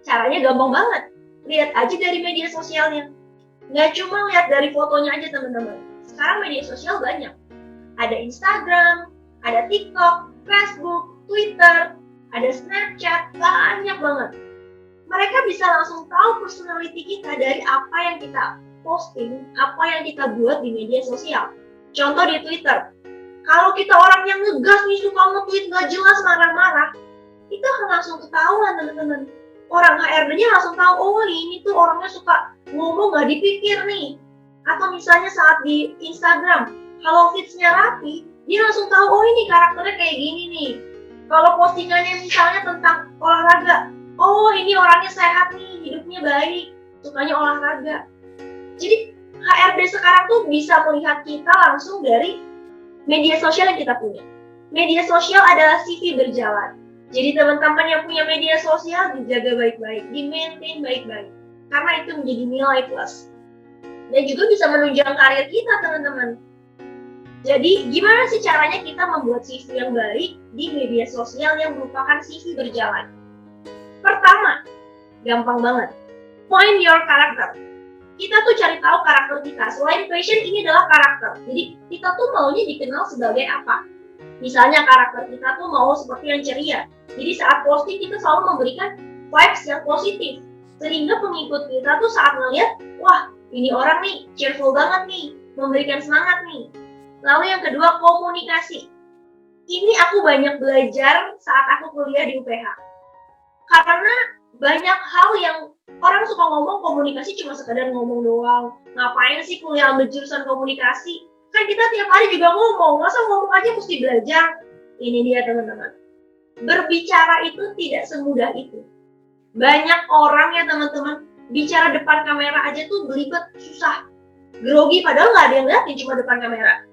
Caranya gampang banget. Lihat aja dari media sosialnya. Nggak cuma lihat dari fotonya aja teman-teman. Sekarang media sosial banyak. Ada Instagram, ada TikTok, Facebook, Twitter, ada Snapchat, banyak banget. Mereka bisa langsung tahu personality kita dari apa yang kita posting, apa yang kita buat di media sosial. Contoh di Twitter. Kalau kita orang yang ngegas nih, suka nge-tweet nggak jelas, marah-marah, kita akan langsung ketahuan teman-teman. Orang HRD-nya langsung tahu, oh ini tuh orangnya suka ngomong nggak dipikir nih. Atau misalnya saat di Instagram, kalau feeds-nya rapi, dia langsung tahu, oh ini karakternya kayak gini nih. Kalau postingannya misalnya tentang olahraga, oh ini orangnya sehat nih, hidupnya baik, sukanya olahraga. Jadi HRD sekarang tuh bisa melihat kita langsung dari media sosial yang kita punya. Media sosial adalah CV berjalan. Jadi teman-teman yang punya media sosial dijaga baik-baik, di-maintain baik-baik. Karena itu menjadi nilai plus. Dan juga bisa menunjang karir kita teman-teman. Jadi gimana sih caranya kita membuat CV yang baik di media sosial yang merupakan CV berjalan? Pertama, gampang banget. Find your character. kita tuh cari tahu karakter kita. Selain passion, ini adalah karakter. Jadi kita tuh maunya dikenal sebagai apa? Misalnya karakter kita tuh mau seperti yang ceria. Jadi saat posting kita selalu memberikan vibes yang positif. Sehingga pengikut kita tuh saat ngeliat, wah ini orang nih cheerful banget nih, memberikan semangat nih. Lalu yang kedua, komunikasi. Ini aku banyak belajar saat aku kuliah di UPH. Karena banyak hal yang orang suka ngomong komunikasi cuma sekedar ngomong doang. Ngapain sih kuliah ambil jurusan komunikasi? Kan kita tiap hari juga ngomong, masa ngomong aja mesti belajar? Ini dia teman-teman. Berbicara itu tidak semudah itu. Banyak orang ya teman-teman, bicara depan kamera aja tuh belibet, susah. Grogi padahal nggak ada yang liatin, cuma depan kamera.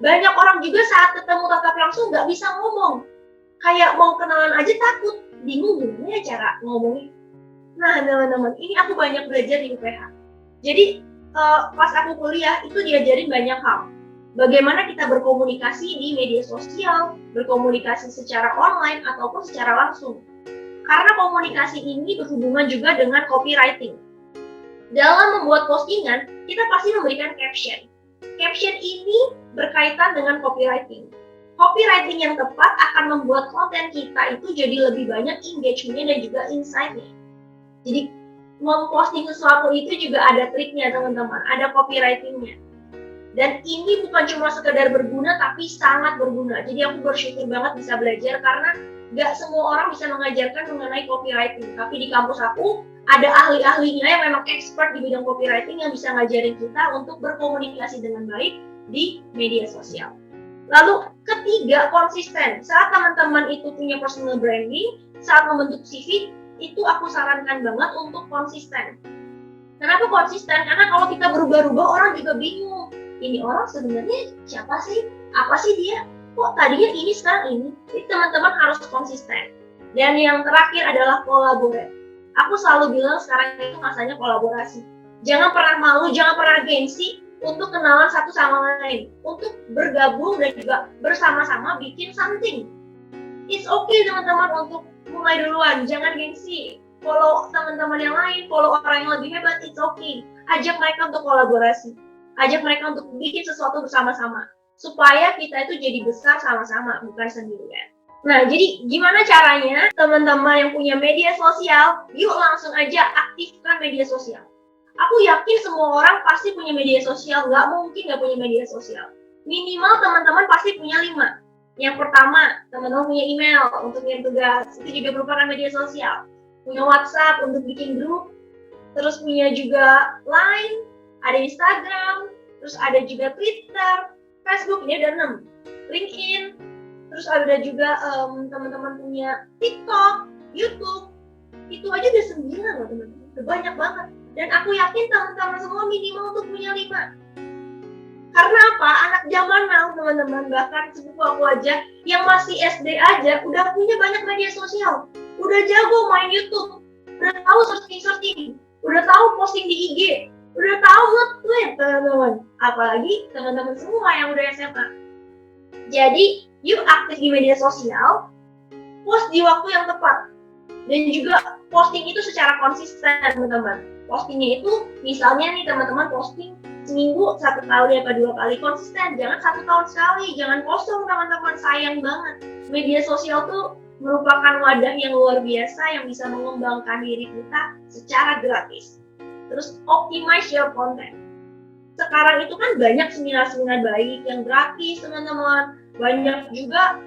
Banyak orang juga saat ketemu tatap langsung nggak bisa ngomong. Kayak mau kenalan aja takut, bingung gimana ya cara ngomongnya. Nah teman-teman, ini aku banyak belajar di UPH. Jadi pas aku kuliah itu diajarin banyak hal. Bagaimana kita berkomunikasi di media sosial, berkomunikasi secara online ataupun secara langsung. Karena komunikasi ini berhubungan juga dengan copywriting. Dalam membuat postingan, kita pasti memberikan caption. Caption ini berkaitan dengan copywriting. Copywriting yang tepat akan membuat konten kita itu jadi lebih banyak engagement-nya dan juga insight-nya. Jadi memposting sesuatu itu juga ada triknya teman-teman, ada copywriting-nya. Dan ini bukan cuma sekedar berguna tapi sangat berguna. Jadi aku bersyukur banget bisa belajar karena gak semua orang bisa mengajarkan mengenai copywriting. Tapi di kampus aku ada ahli-ahlinya yang memang expert di bidang copywriting yang bisa ngajarin kita untuk berkomunikasi dengan baik di media sosial. Lalu ketiga, konsisten. Saat teman-teman itu punya personal branding, saat membentuk CV, itu aku sarankan banget untuk konsisten. Kenapa konsisten? Karena kalau kita berubah-ubah orang juga bingung. Ini orang sebenarnya siapa sih? Apa sih dia? Kok tadinya ini sekarang ini? Jadi teman-teman harus konsisten. Dan yang terakhir adalah kolaborasi. Aku selalu bilang sekarang itu masanya kolaborasi. Jangan pernah malu, jangan pernah gengsi untuk kenalan satu sama lain. Untuk bergabung dan juga bersama-sama bikin something. It's okay teman-teman untuk mulai duluan, jangan gengsi. Follow teman-teman yang lain, follow orang yang lebih hebat, it's okay. Ajak mereka untuk kolaborasi. Ajak mereka untuk bikin sesuatu bersama-sama. Supaya kita itu jadi besar sama-sama, bukan sendirian. Nah, jadi gimana caranya teman-teman yang punya media sosial, yuk langsung aja aktifkan media sosial. Aku yakin semua orang pasti punya media sosial, nggak mungkin nggak punya media sosial. Minimal teman-teman pasti punya 5. Yang pertama, teman-teman punya email untuk ngirim tugas, itu juga merupakan media sosial. Punya WhatsApp untuk bikin grup, terus punya juga Line, ada Instagram, terus ada juga Twitter, Facebook, ini ada 6. LinkedIn, terus ada juga teman-teman punya TikTok, YouTube, itu aja udah 9 loh teman-teman, udah banyak banget. Dan aku yakin teman-teman semua minimal untuk punya 5. Karena apa? Anak zaman now teman-teman, bahkan sepupu aku aja yang masih SD aja udah punya banyak media sosial, udah jago main YouTube, udah tahu searching, udah tahu posting di IG, udah tahu nge-tweet teman-teman. Apalagi teman-teman semua yang udah SMA. Jadi yuk aktif di media sosial, post di waktu yang tepat, dan juga posting itu secara konsisten teman-teman. Postingnya itu misalnya nih teman-teman posting seminggu 1 kali atau 2 kali, konsisten. Jangan 1 tahun sekali, jangan kosong teman-teman, sayang banget. Media sosial tuh merupakan wadah yang luar biasa yang bisa mengembangkan diri kita secara gratis. Terus optimize your content. Sekarang itu kan banyak seminar-seminar baik yang gratis teman-teman. Banyak juga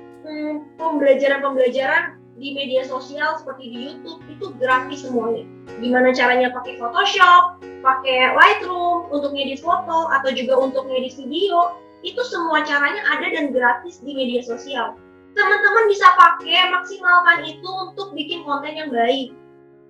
pembelajaran di media sosial seperti di YouTube, itu gratis semuanya. Gimana caranya pakai Photoshop, pakai Lightroom untuk ngedit foto atau juga untuk ngedit video, itu semua caranya ada dan gratis di media sosial. Teman-teman bisa pakai, maksimalkan itu untuk bikin konten yang baik.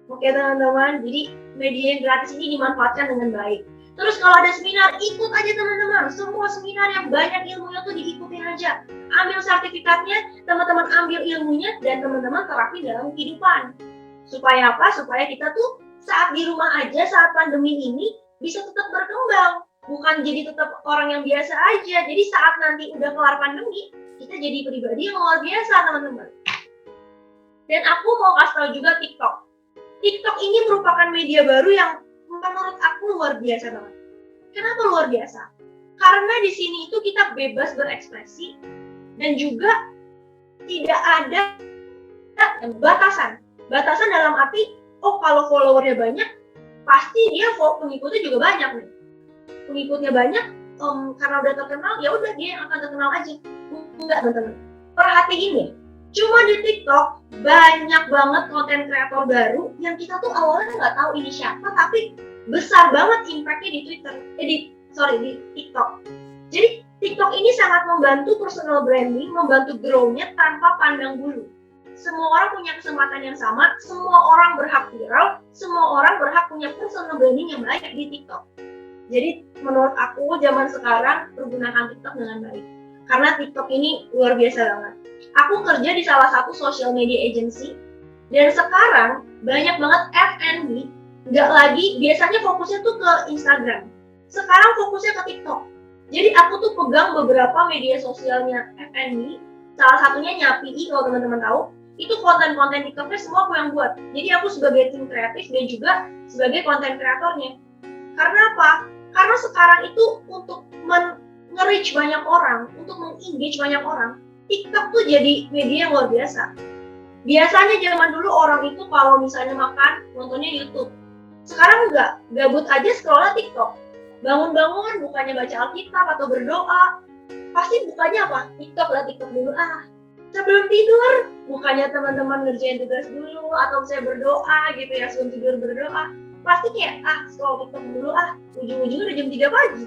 Oke teman-teman, jadi media yang gratis ini dimanfaatkan dengan baik. Terus kalau ada seminar, ikut aja teman-teman. Semua seminar yang banyak ilmunya tuh diikutin aja. Ambil sertifikatnya, teman-teman ambil ilmunya, dan teman-teman terapin dalam kehidupan. Supaya apa? Supaya kita tuh saat di rumah aja, saat pandemi ini, bisa tetap berkembang. Bukan jadi tetap orang yang biasa aja. Jadi saat nanti udah kelar pandemi, kita jadi pribadi yang luar biasa teman-teman. Dan aku mau kasih tahu juga TikTok. TikTok ini merupakan media baru yang menurut aku luar biasa banget. Kenapa luar biasa? Karena di sini itu kita bebas berekspresi dan juga tidak ada batasan. Batasan dalam arti, kalau followernya banyak, pasti dia pengikutnya juga banyak nih. Pengikutnya banyak, karena udah terkenal, ya udah dia yang akan terkenal aja. Enggak, teman-teman. Perhatiin nih, cuma di TikTok banyak banget konten kreator baru yang kita tuh awalnya nggak tahu ini siapa, tapi besar banget impact-nya di Twitter, di TikTok. Jadi TikTok ini sangat membantu personal branding, membantu grow-nya tanpa pandang bulu. Semua orang punya kesempatan yang sama, semua orang berhak viral, semua orang berhak punya personal branding yang baik di TikTok. Jadi menurut aku zaman sekarang pergunakan TikTok dengan baik. Karena TikTok ini luar biasa banget. Aku kerja di salah satu social media agency, dan sekarang banyak banget F&B, nggak lagi, biasanya fokusnya tuh ke Instagram. Sekarang fokusnya ke TikTok. Jadi aku tuh pegang beberapa media sosialnya F&B, salah satunya Nyapi, kalau teman-teman tahu, itu konten-konten TikToknya semua aku yang buat. Jadi aku sebagai tim kreatif dan juga sebagai konten kreatornya. Karena apa? Karena sekarang itu untuk nge-reach banyak orang, untuk meng-engage banyak orang, TikTok tuh jadi media yang luar biasa. Biasanya zaman dulu orang itu kalau misalnya makan, nontonnya YouTube. Sekarang enggak, gabut aja scroll TikTok. Bangun-bangun bukannya baca Alkitab atau berdoa, pasti bukannya apa? TikTok dulu. Sebelum tidur, bukannya teman-teman ngerjain tugas dulu atau saya berdoa gitu ya, sebelum tidur berdoa. Pasti kayak, scroll TikTok dulu, ujung-ujungnya udah jam 3 pagi.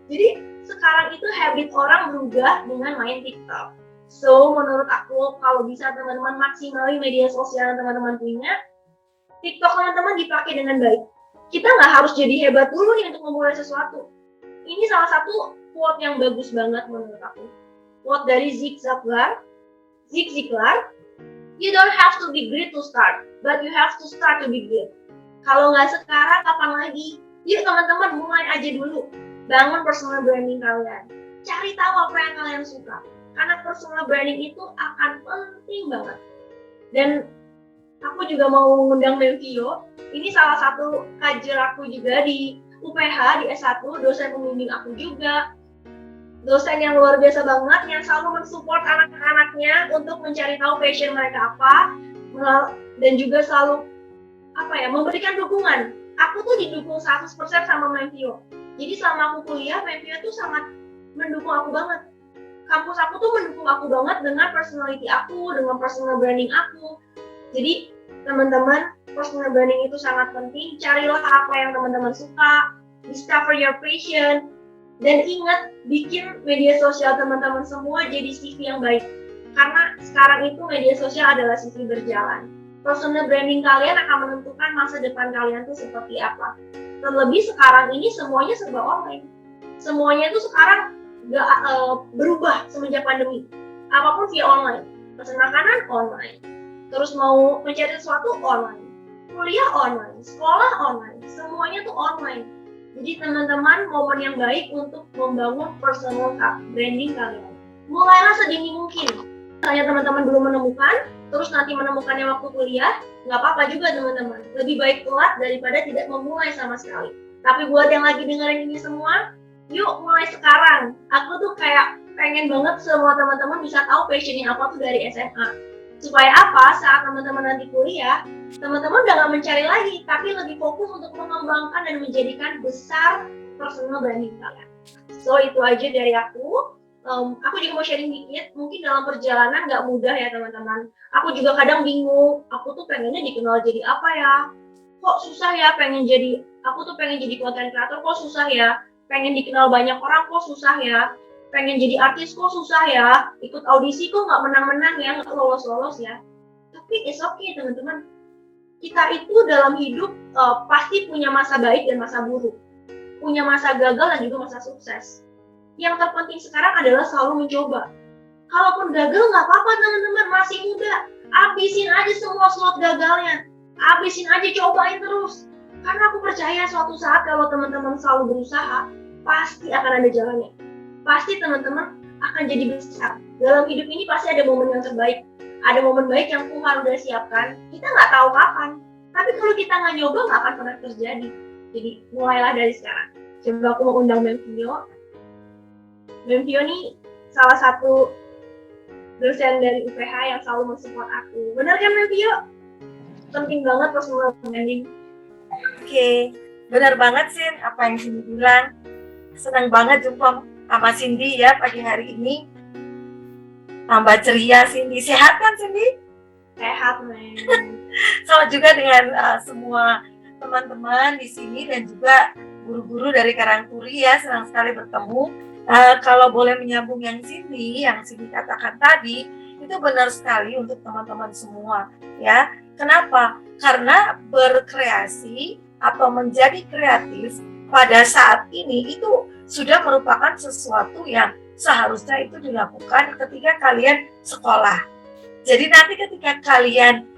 Jadi sekarang itu habit orang berubah dengan main TikTok. So, menurut aku kalau bisa teman-teman maksimalin media sosial yang teman-teman punya, TikTok teman-teman dipakai dengan baik. Kita nggak harus jadi hebat dulu nih untuk memulai sesuatu. Ini salah satu quote yang bagus banget menurut aku. Quote dari Zig Ziglar, "You don't have to be great to start, but you have to start to be good." Kalau nggak sekarang, kapan lagi? Yuk teman-teman, mulai aja dulu. Bangun personal branding kalian. Cari tahu apa yang kalian suka. Karena personal branding itu akan penting banget. Dan aku juga mau mengundang Melvio. Ini salah satu kajian aku juga di UPH, di S1, dosen pembimbing aku juga. Dosen yang luar biasa banget, yang selalu mensupport anak-anaknya untuk mencari tahu passion mereka apa, dan juga selalu memberikan dukungan. Aku tuh didukung 100% sama Melvio. Jadi selama aku kuliah, Melvio tuh sangat mendukung aku banget. Kampus aku tuh mendukung aku banget dengan personality aku, dengan personal branding aku. Jadi teman-teman, personal branding itu sangat penting. Carilah apa yang teman-teman suka, discover your passion, dan ingat bikin media sosial teman-teman semua jadi CV yang baik. Karena sekarang itu media sosial adalah CV berjalan. Personal branding kalian akan menentukan masa depan kalian tuh seperti apa. Terlebih sekarang ini semuanya serba online. Semuanya tuh sekarang berubah semenjak pandemi. Apapun via online. Pesan makanan online. Terus mau mencari sesuatu online. Kuliah online, sekolah online, semuanya tuh online. Jadi teman-teman, momen yang baik untuk membangun personal branding kalian. Mulailah sedini mungkin. Misalnya teman-teman belum menemukan, terus nanti menemukannya waktu kuliah, nggak apa-apa juga teman-teman. Lebih baik telat daripada tidak memulai sama sekali. Tapi buat yang lagi dengerin ini semua, yuk mulai sekarang. Aku tuh kayak pengen banget semua teman-teman bisa tahu passionnya apa tuh dari SMA. Supaya apa? Saat teman-teman nanti kuliah, teman-teman udah nggak mencari lagi, tapi lebih fokus untuk mengembangkan dan menjadikan besar personal branding kalian. So itu aja dari aku. Aku juga mau sharing dikit, mungkin dalam perjalanan nggak mudah ya teman-teman. Aku juga kadang bingung, aku tuh pengennya dikenal jadi apa ya? Kok susah ya aku tuh pengen jadi content creator, kok susah ya? Pengen dikenal banyak orang, kok susah ya? Pengen jadi artis, kok susah ya? Ikut audisi kok nggak menang-menang ya, nggak lolos-lolos ya? Tapi it's okay teman-teman. Kita itu dalam hidup pasti punya masa baik dan masa buruk. Punya masa gagal dan juga masa sukses. Yang terpenting sekarang adalah selalu mencoba. Kalaupun gagal nggak apa-apa teman-teman, masih muda. Habisin aja semua slot gagalnya. Habisin aja, cobain terus. Karena aku percaya suatu saat kalau teman-teman selalu berusaha, pasti akan ada jalannya. Pasti teman-teman akan jadi besar. Dalam hidup ini pasti ada momen yang terbaik. Ada momen baik yang Tuhan udah siapkan. Kita nggak tahu kapan. Tapi kalau kita nggak nyoba, nggak akan pernah terjadi. Jadi mulailah dari sekarang. Coba aku mau undang Memvio. Memvio nih salah satu dosen dari UPH yang selalu mensupport aku. Benar kan Memvio? Penting banget personal branding. Oke, benar banget Sin apa yang Cindy bilang. Senang banget jumpa sama Cindy ya pagi hari ini. Tambah ceria Cindy. Sehat kan Cindy? Sehat, men. Sama juga dengan semua teman-teman di sini dan juga guru-guru dari Karangturi ya, senang sekali bertemu. Kalau boleh menyambung yang Cindy katakan tadi, itu benar sekali untuk teman-teman semua ya. Kenapa? Karena berkreasi atau menjadi kreatif pada saat ini itu sudah merupakan sesuatu yang seharusnya itu dilakukan ketika kalian sekolah. Jadi nanti ketika kalian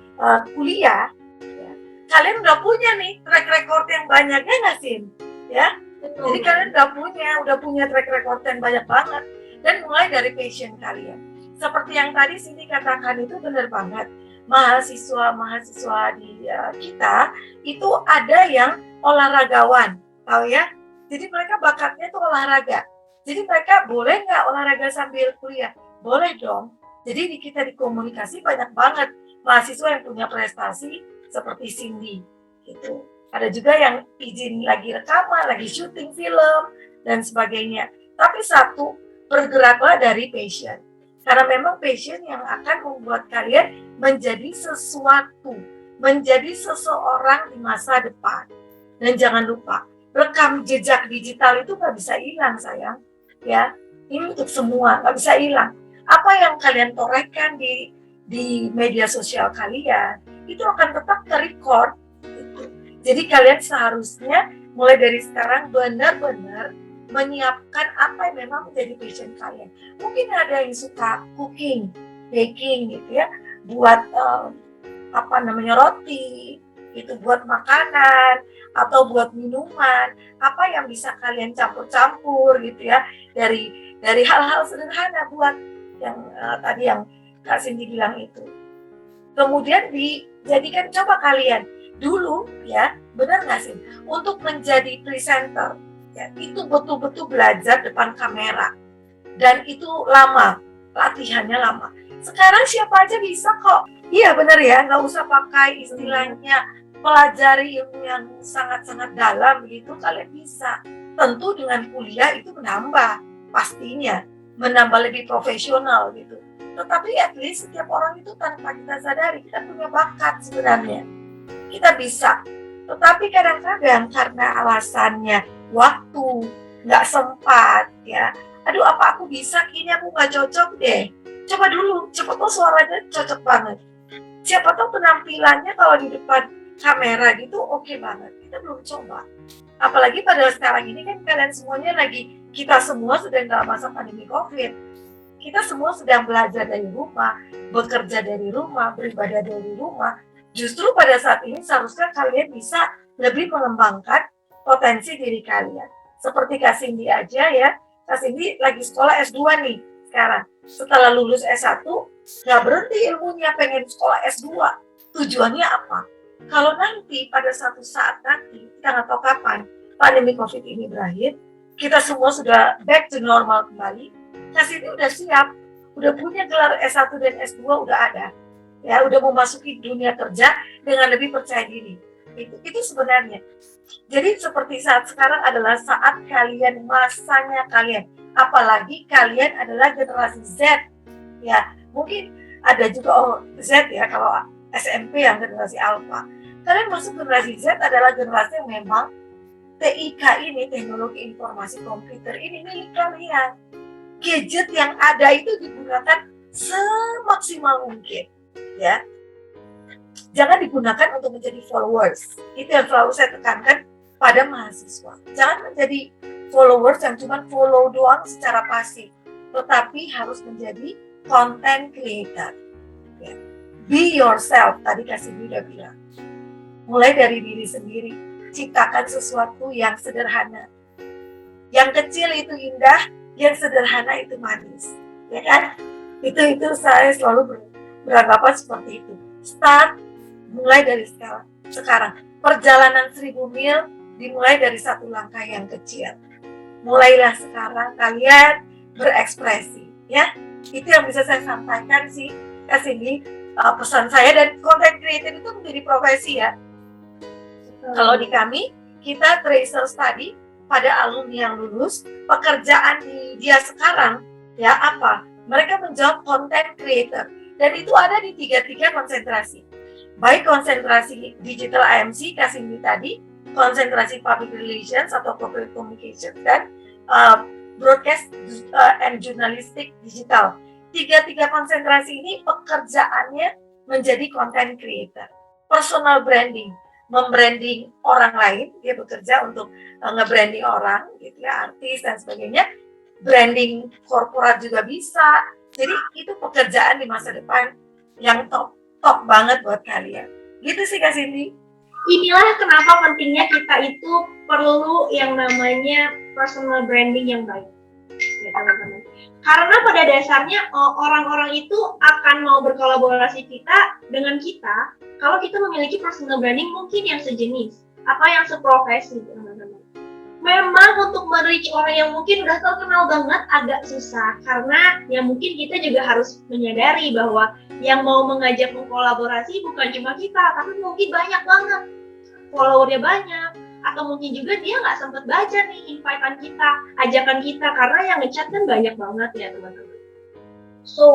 kuliah, ya, kalian udah punya nih track record yang banyak ya nggak Sin? Ya, jadi kalian udah punya track record yang banyak banget dan mulai dari passion kalian. Seperti yang tadi Cindy katakan itu benar banget. Mahasiswa di kita itu ada yang olahragawan, tahu ya? Jadi mereka bakatnya tuh olahraga. Jadi mereka boleh nggak olahraga sambil kuliah? Boleh dong. Jadi kita di komunikasi banyak banget mahasiswa yang punya prestasi seperti Cindy gitu. Ada juga yang izin lagi rekaman, lagi syuting film dan sebagainya. Tapi satu, bergeraklah dari passion. Karena memang passion yang akan membuat kalian menjadi sesuatu, menjadi seseorang di masa depan. Dan jangan lupa, rekam jejak digital itu nggak bisa hilang sayang. Ya, ini untuk semua, nggak bisa hilang. Apa yang kalian torehkan di media sosial kalian, itu akan tetap ter-record. Gitu. Jadi kalian seharusnya mulai dari sekarang benar-benar menyiapkan apa yang memang menjadi passion kalian. Mungkin ada yang suka cooking, baking gitu ya, buat roti, itu buat makanan atau buat minuman, apa yang bisa kalian campur-campur gitu ya, dari hal-hal sederhana buat yang tadi yang Kak Cindy bilang itu. Kemudian dijadikan, coba kalian dulu ya, benar nggak sih, untuk menjadi presenter ya, itu betul-betul belajar depan kamera dan itu lama, latihannya lama. Sekarang siapa aja bisa kok. Iya benar ya, nggak usah pakai istilahnya pelajari ilmu yang sangat-sangat dalam begitu, kalian bisa. Tentu dengan kuliah itu menambah, pastinya menambah lebih profesional gitu. Tetapi at least setiap orang itu tanpa kita sadari kita punya bakat sebenarnya. Kita bisa. Tetapi kadang-kadang karena alasannya waktu, nggak sempat ya. Aduh apa aku bisa, kayaknya aku nggak cocok deh. Coba dulu, siapa tahu suaranya cocok banget. Siapa tahu penampilannya kalau di depan kamera gitu oke banget. Kita belum coba. Apalagi pada sekarang ini kan kalian semuanya kita semua sedang dalam masa pandemi COVID. Kita semua sedang belajar dari rumah, bekerja dari rumah, beribadah dari rumah. Justru pada saat ini seharusnya kalian bisa lebih mengembangkan potensi diri kalian. Seperti Kak Cindy aja ya, Kak Cindy lagi sekolah S2 nih sekarang. Setelah lulus S1, nggak berhenti ilmunya, pengen sekolah S2. Tujuannya apa? Kalau nanti pada satu saat nanti, kita nggak tahu kapan pandemi COVID ini berakhir, kita semua sudah back to normal kembali, Kak Cindy udah siap, udah punya gelar S1 dan S2 udah ada. Ya, udah memasuki dunia kerja dengan lebih percaya diri. Itu sebenarnya. Jadi seperti saat sekarang adalah saat kalian, masanya kalian. Apalagi kalian adalah generasi Z. Ya, mungkin ada juga Z ya, kalau SMP yang generasi Alpha. Kalian masuk generasi Z adalah generasi yang memang TIK ini, teknologi informasi komputer ini milik kalian. Gadget yang ada itu digunakan semaksimal mungkin. Ya, jangan digunakan untuk menjadi followers. Itu yang selalu saya tekankan pada mahasiswa. Jangan menjadi followers yang cuma follow doang secara pasif, tetapi harus menjadi content creator. Ya. Be yourself, tadi Kak Cindy udah bilang. Mulai dari diri sendiri, ciptakan sesuatu yang sederhana. Yang kecil itu indah, yang sederhana itu manis. Ya kan? Itu saya selalu beranggapan seperti itu. Start mulai dari sekarang. Perjalanan 1000 mil dimulai dari satu langkah yang kecil. Mulailah sekarang kalian berekspresi, ya. Itu yang bisa saya sampaikan sih, Kak Cindy. Pesan saya, dan content creator itu menjadi profesi ya. Kalau di kami, kita tracer study pada alumni yang lulus, pekerjaan di dia sekarang, ya apa? Mereka menjawab content creator, dan itu ada di tiga konsentrasi. Baik konsentrasi digital AMC, Kak Cindy tadi, konsentrasi public relations atau corporate communication, dan broadcast and journalistic digital. Tiga konsentrasi ini pekerjaannya menjadi content creator. Personal branding, membranding orang lain, dia bekerja untuk nge-branding orang, gitu ya, artis dan sebagainya. Branding korporat juga bisa. Jadi itu pekerjaan di masa depan yang top banget buat kalian. Gitu sih Kak Cindy. Inilah kenapa pentingnya kita itu perlu yang namanya personal branding yang baik, ya teman-teman. Karena pada dasarnya orang-orang itu akan mau berkolaborasi dengan kita kalau kita memiliki personal branding mungkin yang sejenis atau yang seprofesi, teman-teman. Memang untuk men-reach orang yang mungkin udah terkenal banget agak susah, karena ya mungkin kita juga harus menyadari bahwa yang mau mengajak mengkolaborasi bukan cuma kita, tapi mungkin banyak banget, followernya banyak, atau mungkin juga dia nggak sempat baca nih invite-an kita, ajakan kita, karena yang ngechat kan banyak banget ya teman-teman. So,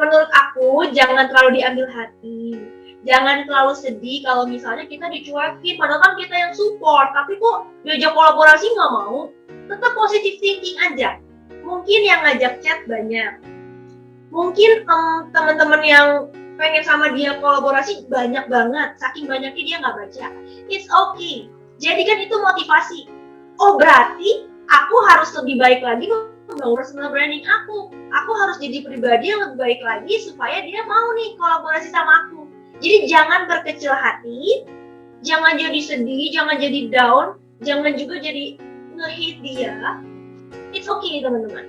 menurut aku jangan terlalu diambil hati, jangan terlalu sedih kalau misalnya kita dicuekin, padahal kan kita yang support, tapi kok diajak kolaborasi nggak mau. Tetap positive thinking aja. Mungkin yang ngajak chat banyak, mungkin teman-teman yang pengen sama dia kolaborasi banyak banget, saking banyaknya dia nggak baca. It's okay, jadikan itu motivasi. Oh berarti aku harus lebih baik lagi membangun personal branding aku harus jadi pribadi yang lebih baik lagi supaya dia mau nih kolaborasi sama aku. Jadi jangan berkecil hati, jangan jadi sedih, jangan jadi down, jangan juga jadi nge-hate dia. It's okay teman-teman.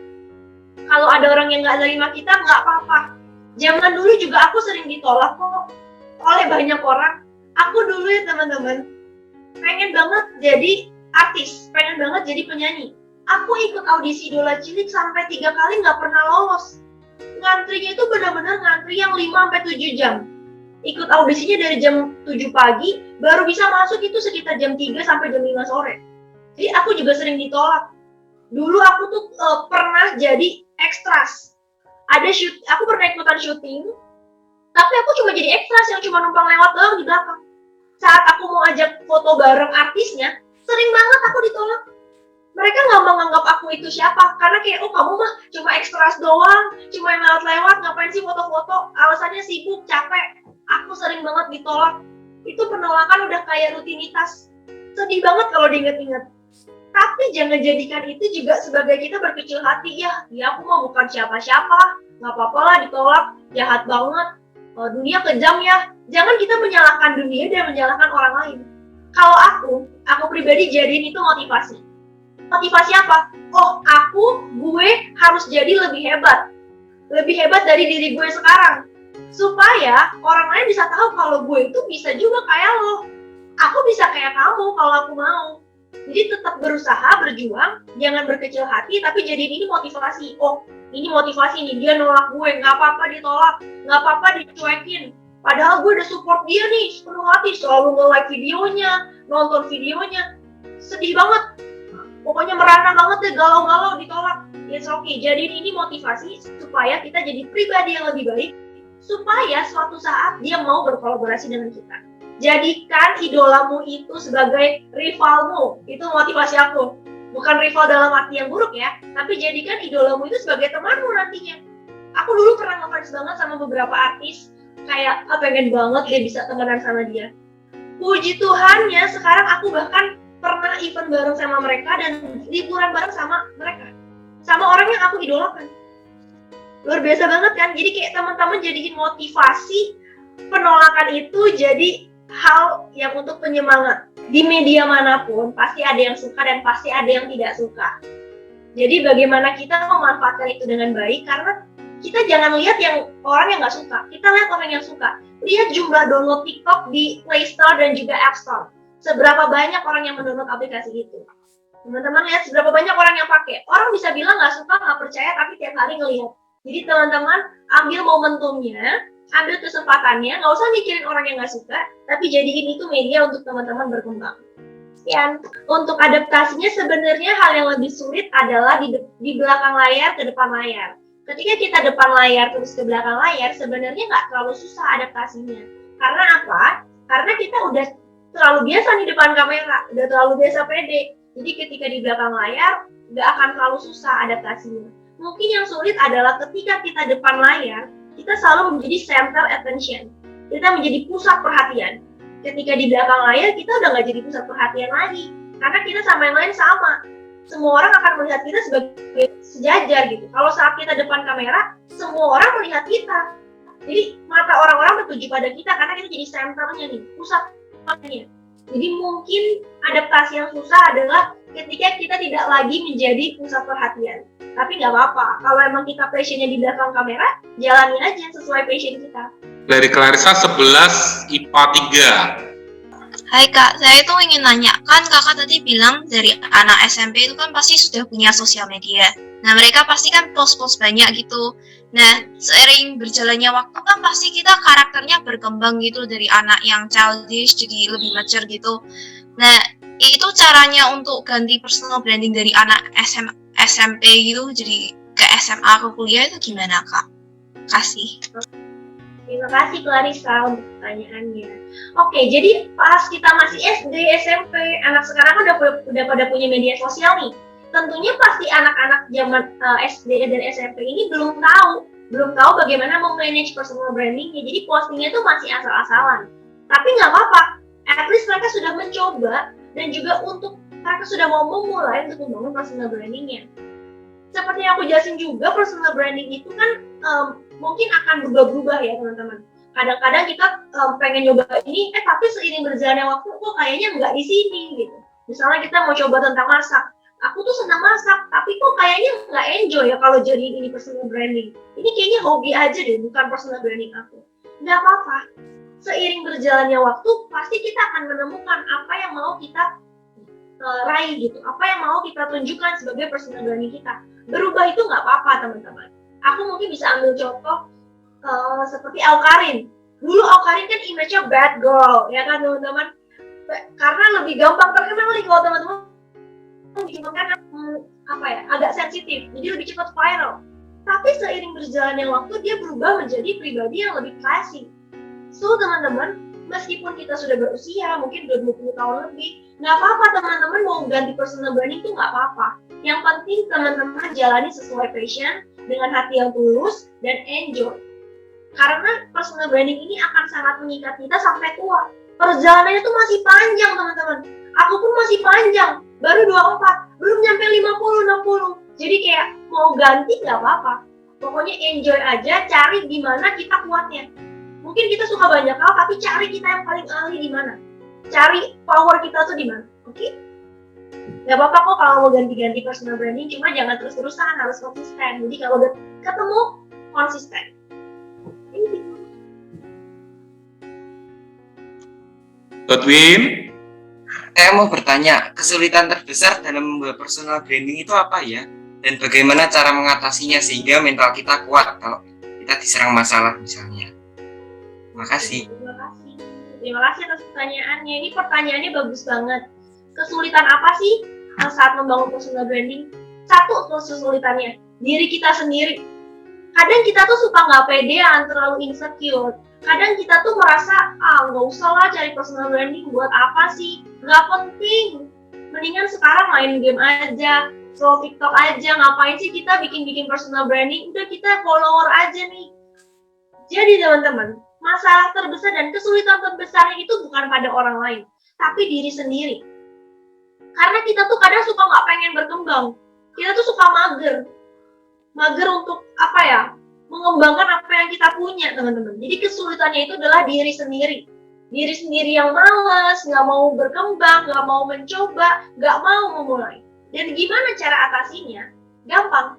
Kalau ada orang yang nggak terima kita, nggak apa-apa. Zaman dulu juga aku sering ditolak kok oleh banyak orang. Aku dulu ya teman-teman, pengen banget jadi artis, pengen banget jadi penyanyi. Aku ikut audisi Idola Cilik sampai 3 kali nggak pernah lolos. Ngantrinya itu benar-benar ngantri yang 5-7 jam. Ikut audisinya dari jam 7 pagi, baru bisa masuk itu sekitar jam 3 sampai jam 5 sore. Jadi aku juga sering ditolak. Dulu aku tuh pernah jadi ekstras. Aku pernah ikutan syuting, tapi aku cuma jadi ekstras yang cuma numpang lewat doang di belakang. Saat aku mau ajak foto bareng artisnya, sering banget aku ditolak. Mereka nggak menganggap aku itu siapa, karena kayak, oh kamu mah cuma ekstras doang, cuma yang lewat-lewat, ngapain sih foto-foto, alasannya sibuk, capek. Aku sering banget ditolak. Itu penolakan udah kayak rutinitas. Sedih banget kalau diinget-inget. Tapi jangan jadikan itu juga sebagai kita berkecil hati, ya aku mah bukan siapa-siapa, nggak apa-apa lah ditolak, jahat banget, dunia kejam ya. Jangan kita menyalahkan dunia dan menyalahkan orang lain. Kalau aku pribadi jadiin itu motivasi. Motivasi apa? Oh, gue harus jadi lebih hebat dari diri gue sekarang, supaya orang lain bisa tahu kalau gue itu bisa juga kayak lo. Aku bisa kayak kamu kalau aku mau. Jadi tetap berusaha, berjuang, jangan berkecil hati, tapi jadiin ini motivasi. Oh, ini motivasi nih, dia nolak gue, nggak apa-apa ditolak, nggak apa-apa dicuekin. Padahal gue udah support dia nih, sepenuh hati, selalu nge-like videonya, nonton videonya. Sedih banget, pokoknya merana banget deh, galau-galau ditolak. It's okay, jadiin ini motivasi supaya kita jadi pribadi yang lebih baik, supaya suatu saat dia mau berkolaborasi dengan kita. Jadikan idolamu itu sebagai rivalmu. Itu motivasi aku. Bukan rival dalam arti yang buruk ya, tapi jadikan idolamu itu sebagai temanmu nantinya. Aku dulu pernah ngefans banget sama beberapa artis, kayak pengen banget dia bisa temenan sama dia. Puji Tuhannya sekarang aku bahkan pernah event bareng sama mereka dan liburan bareng sama mereka, sama orang yang aku idolakan. Luar biasa banget kan? Jadi kayak teman-teman jadiin motivasi penolakan itu jadi hal yang untuk penyemangat. Di media manapun pasti ada yang suka dan pasti ada yang tidak suka. Jadi bagaimana kita memanfaatkan itu dengan baik, karena kita jangan lihat yang orang yang nggak suka, kita lihat orang yang suka. Lihat jumlah download TikTok di Play Store dan juga App Store. Seberapa banyak orang yang mendownload aplikasi itu? Teman-teman lihat seberapa banyak orang yang pakai. Orang bisa bilang nggak suka, nggak percaya, tapi tiap hari ngelihat. Jadi teman-teman ambil momentumnya, ambil kesempatannya, nggak usah mikirin orang yang nggak suka, tapi jadiin itu media untuk teman-teman berkembang. Sekian. Untuk adaptasinya sebenarnya hal yang lebih sulit adalah di belakang layar ke depan layar. Ketika kita depan layar terus ke belakang layar, sebenarnya nggak terlalu susah adaptasinya. Karena apa? Karena kita udah terlalu biasa di depan kamera, udah terlalu biasa pede. Jadi ketika di belakang layar, nggak akan terlalu susah adaptasinya. Mungkin yang sulit adalah ketika kita depan layar, kita selalu menjadi center attention. Kita menjadi pusat perhatian. Ketika di belakang layar, kita udah nggak jadi pusat perhatian lagi. Karena kita sama yang lain sama. Semua orang akan melihat kita sebagai sejajar gitu. Kalau saat kita depan kamera, semua orang melihat kita. Jadi mata orang-orang bertuju pada kita karena kita jadi senternya nih, pusat perhatiannya. Jadi mungkin adaptasi yang susah adalah ketika kita tidak lagi menjadi pusat perhatian. Tapi nggak apa-apa, kalau emang kita passionnya di belakang kamera, jalani aja sesuai passion kita. Dari Clarissa 11 IPA 3. Hai Kak, saya itu ingin nanya, kan Kakak tadi bilang dari anak SMP itu kan pasti sudah punya sosial media. Nah mereka pasti kan post-post banyak gitu. Nah seiring berjalannya waktu kan pasti kita karakternya berkembang gitu dari anak yang childish jadi lebih mature gitu. Nah itu caranya untuk ganti personal branding dari anak SMP gitu jadi ke SMA ke kuliah itu gimana Kak? Kasih. Terima kasih Clarissa untuk pertanyaannya. Oke, jadi pas kita masih SD, SMP, anak sekarang kan udah pada punya media sosial nih. Tentunya pasti anak-anak zaman SD dan SMP ini belum tahu bagaimana memanage personal brandingnya. Jadi postingnya tuh masih asal-asalan. Tapi nggak apa-apa, at least mereka sudah mencoba dan juga untuk mereka sudah mau memulai untuk membangun personal brandingnya. Seperti yang aku jelasin juga, personal branding itu kan mungkin akan berubah-ubah ya teman-teman. Kadang-kadang kita pengen nyoba ini, tapi seiring berjalannya waktu kok kayaknya nggak di sini gitu. Misalnya kita mau coba tentang masak, aku tuh senang masak, tapi kok kayaknya nggak enjoy ya kalau jadi ini personal branding. Ini kayaknya hobi aja deh, bukan personal branding aku. Nggak apa-apa. Seiring berjalannya waktu, pasti kita akan menemukan apa yang mau kita raih gitu, apa yang mau kita tunjukkan sebagai personal branding kita. Berubah itu nggak apa-apa teman-teman. Aku mungkin bisa ambil contoh seperti Awkarin. Dulu Awkarin kan image-nya bad girl, ya kan teman-teman? Karena lebih gampang terkenal nih kalau teman-teman kan agak sensitif, jadi lebih cepat viral. Tapi seiring berjalannya waktu dia berubah menjadi pribadi yang lebih classy. So teman-teman, meskipun kita sudah berusia mungkin 20 tahun lebih, nggak apa-apa teman-teman mau ganti personal branding itu nggak apa-apa. Yang penting teman-teman jalani sesuai passion dengan hati yang tulus dan enjoy. Karena personal branding ini akan sangat mengikat kita sampai tua. Perjalanannya itu masih panjang teman-teman. Aku pun masih panjang, baru 24, belum nyampe 50, 60. Jadi kayak mau ganti nggak apa-apa. Pokoknya enjoy aja, cari di mana kita kuatnya. Mungkin kita suka banyak hal, tapi cari kita yang paling ahli di mana. Cari power kita tuh di mana, oke? Gak apa-apa kok kalau mau ganti-ganti personal branding, cuma jangan terus-terusan, harus konsisten. Jadi kalau udah ketemu, konsisten. Thank you. Godwin? Saya mau bertanya, kesulitan terbesar dalam membuat personal branding itu apa ya? Dan bagaimana cara mengatasinya sehingga mental kita kuat kalau kita diserang masalah misalnya? Terima kasih. Terima kasih atas pertanyaannya. Ini pertanyaannya bagus banget. Kesulitan apa sih saat membangun personal branding? Satu kesulitannya, diri kita sendiri. Kadang kita tuh suka nggak pedean, terlalu insecure. Kadang kita tuh merasa, nggak usah lah cari personal branding, buat apa sih? Nggak penting. Mendingan sekarang main game aja, scroll TikTok aja, ngapain sih kita bikin-bikin personal branding? Udah kita follower aja nih. Jadi teman-teman, masalah terbesar dan kesulitan terbesarnya itu bukan pada orang lain, tapi diri sendiri. Karena kita tuh kadang suka nggak pengen berkembang. Kita tuh suka mager. Mager untuk mengembangkan apa yang kita punya, teman-teman. Jadi kesulitannya itu adalah diri sendiri. Diri sendiri yang malas, nggak mau berkembang, nggak mau mencoba, nggak mau memulai. Dan gimana cara atasinya? Gampang.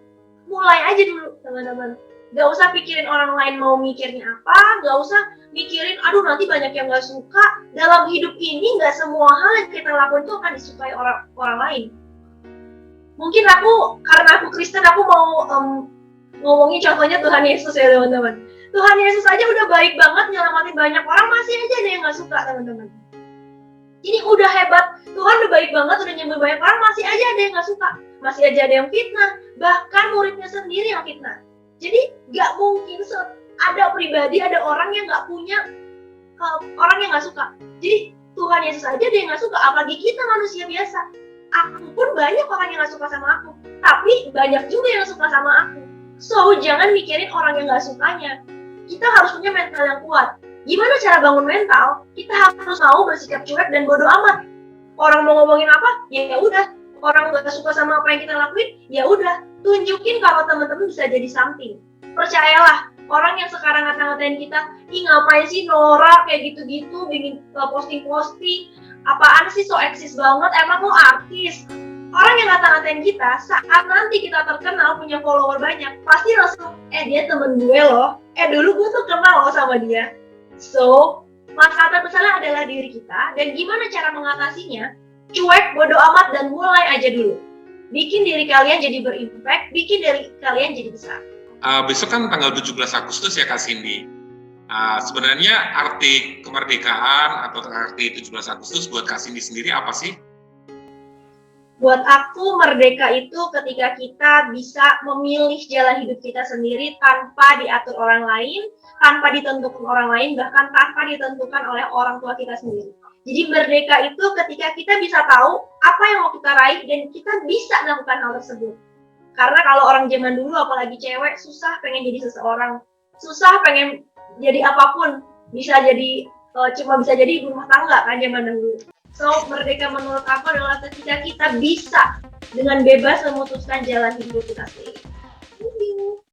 Mulai aja dulu, teman-teman. Gak usah pikirin orang lain mau mikirnya apa, gak usah mikirin, aduh nanti banyak yang gak suka. Dalam hidup ini gak semua hal yang kita lakukan itu akan disukai orang lain. Mungkin karena aku Kristen, aku mau ngomongin contohnya Tuhan Yesus ya teman-teman. Tuhan Yesus aja udah baik banget nyelamatin banyak orang, masih aja ada yang gak suka teman-teman. Jadi udah hebat, Tuhan udah baik banget, udah nyembuhin banyak orang, masih aja ada yang gak suka. Masih aja ada yang fitnah, bahkan muridnya sendiri yang fitnah. Jadi gak mungkin ada pribadi, ada orang yang gak punya orang yang gak suka. Jadi Tuhan Yesus aja ada yang gak suka, apalagi kita manusia biasa. Aku pun banyak orang yang gak suka sama aku, tapi banyak juga yang suka sama aku. So jangan mikirin orang yang gak sukanya. Kita harus punya mental yang kuat. Gimana cara bangun mental? Kita harus mau bersikap cuek dan bodo amat. Orang mau ngomongin apa? Ya udah. Orang gak suka sama apa yang kita lakuin? Ya udah. Tunjukin kalau teman-teman bisa jadi something. Percayalah, orang yang sekarang ngata-ngatain kita, ih ngapain sih Nora kayak gitu-gitu, bikin posting-posting, apaan sih so eksis banget, emang lo artis? Orang yang ngata-ngatain kita, saat nanti kita terkenal, punya follower banyak, pasti langsung, dia temen gue loh, dulu gue tuh kenal loh sama dia. So, masalah terbesarnya adalah diri kita, dan gimana cara mengatasinya? Cuek, bodo amat, dan mulai aja dulu. Bikin diri kalian jadi berimpact, bikin diri kalian jadi besar. Besok kan tanggal 17 Agustus ya Kak Cindy. Sebenarnya arti kemerdekaan atau arti 17 Agustus buat Kak Cindy sendiri apa sih? Buat aku, merdeka itu ketika kita bisa memilih jalan hidup kita sendiri tanpa diatur orang lain, tanpa ditentukan orang lain, bahkan tanpa ditentukan oleh orang tua kita sendiri. Jadi merdeka itu ketika kita bisa tahu apa yang mau kita raih dan kita bisa melakukan hal tersebut. Karena kalau orang zaman dulu, apalagi cewek, susah pengen jadi seseorang, susah pengen jadi apapun, cuma bisa jadi ibu rumah tangga kan zaman dulu. So, merdeka menurut aku adalah ketika kita bisa dengan bebas memutuskan jalan hidup kita sendiri.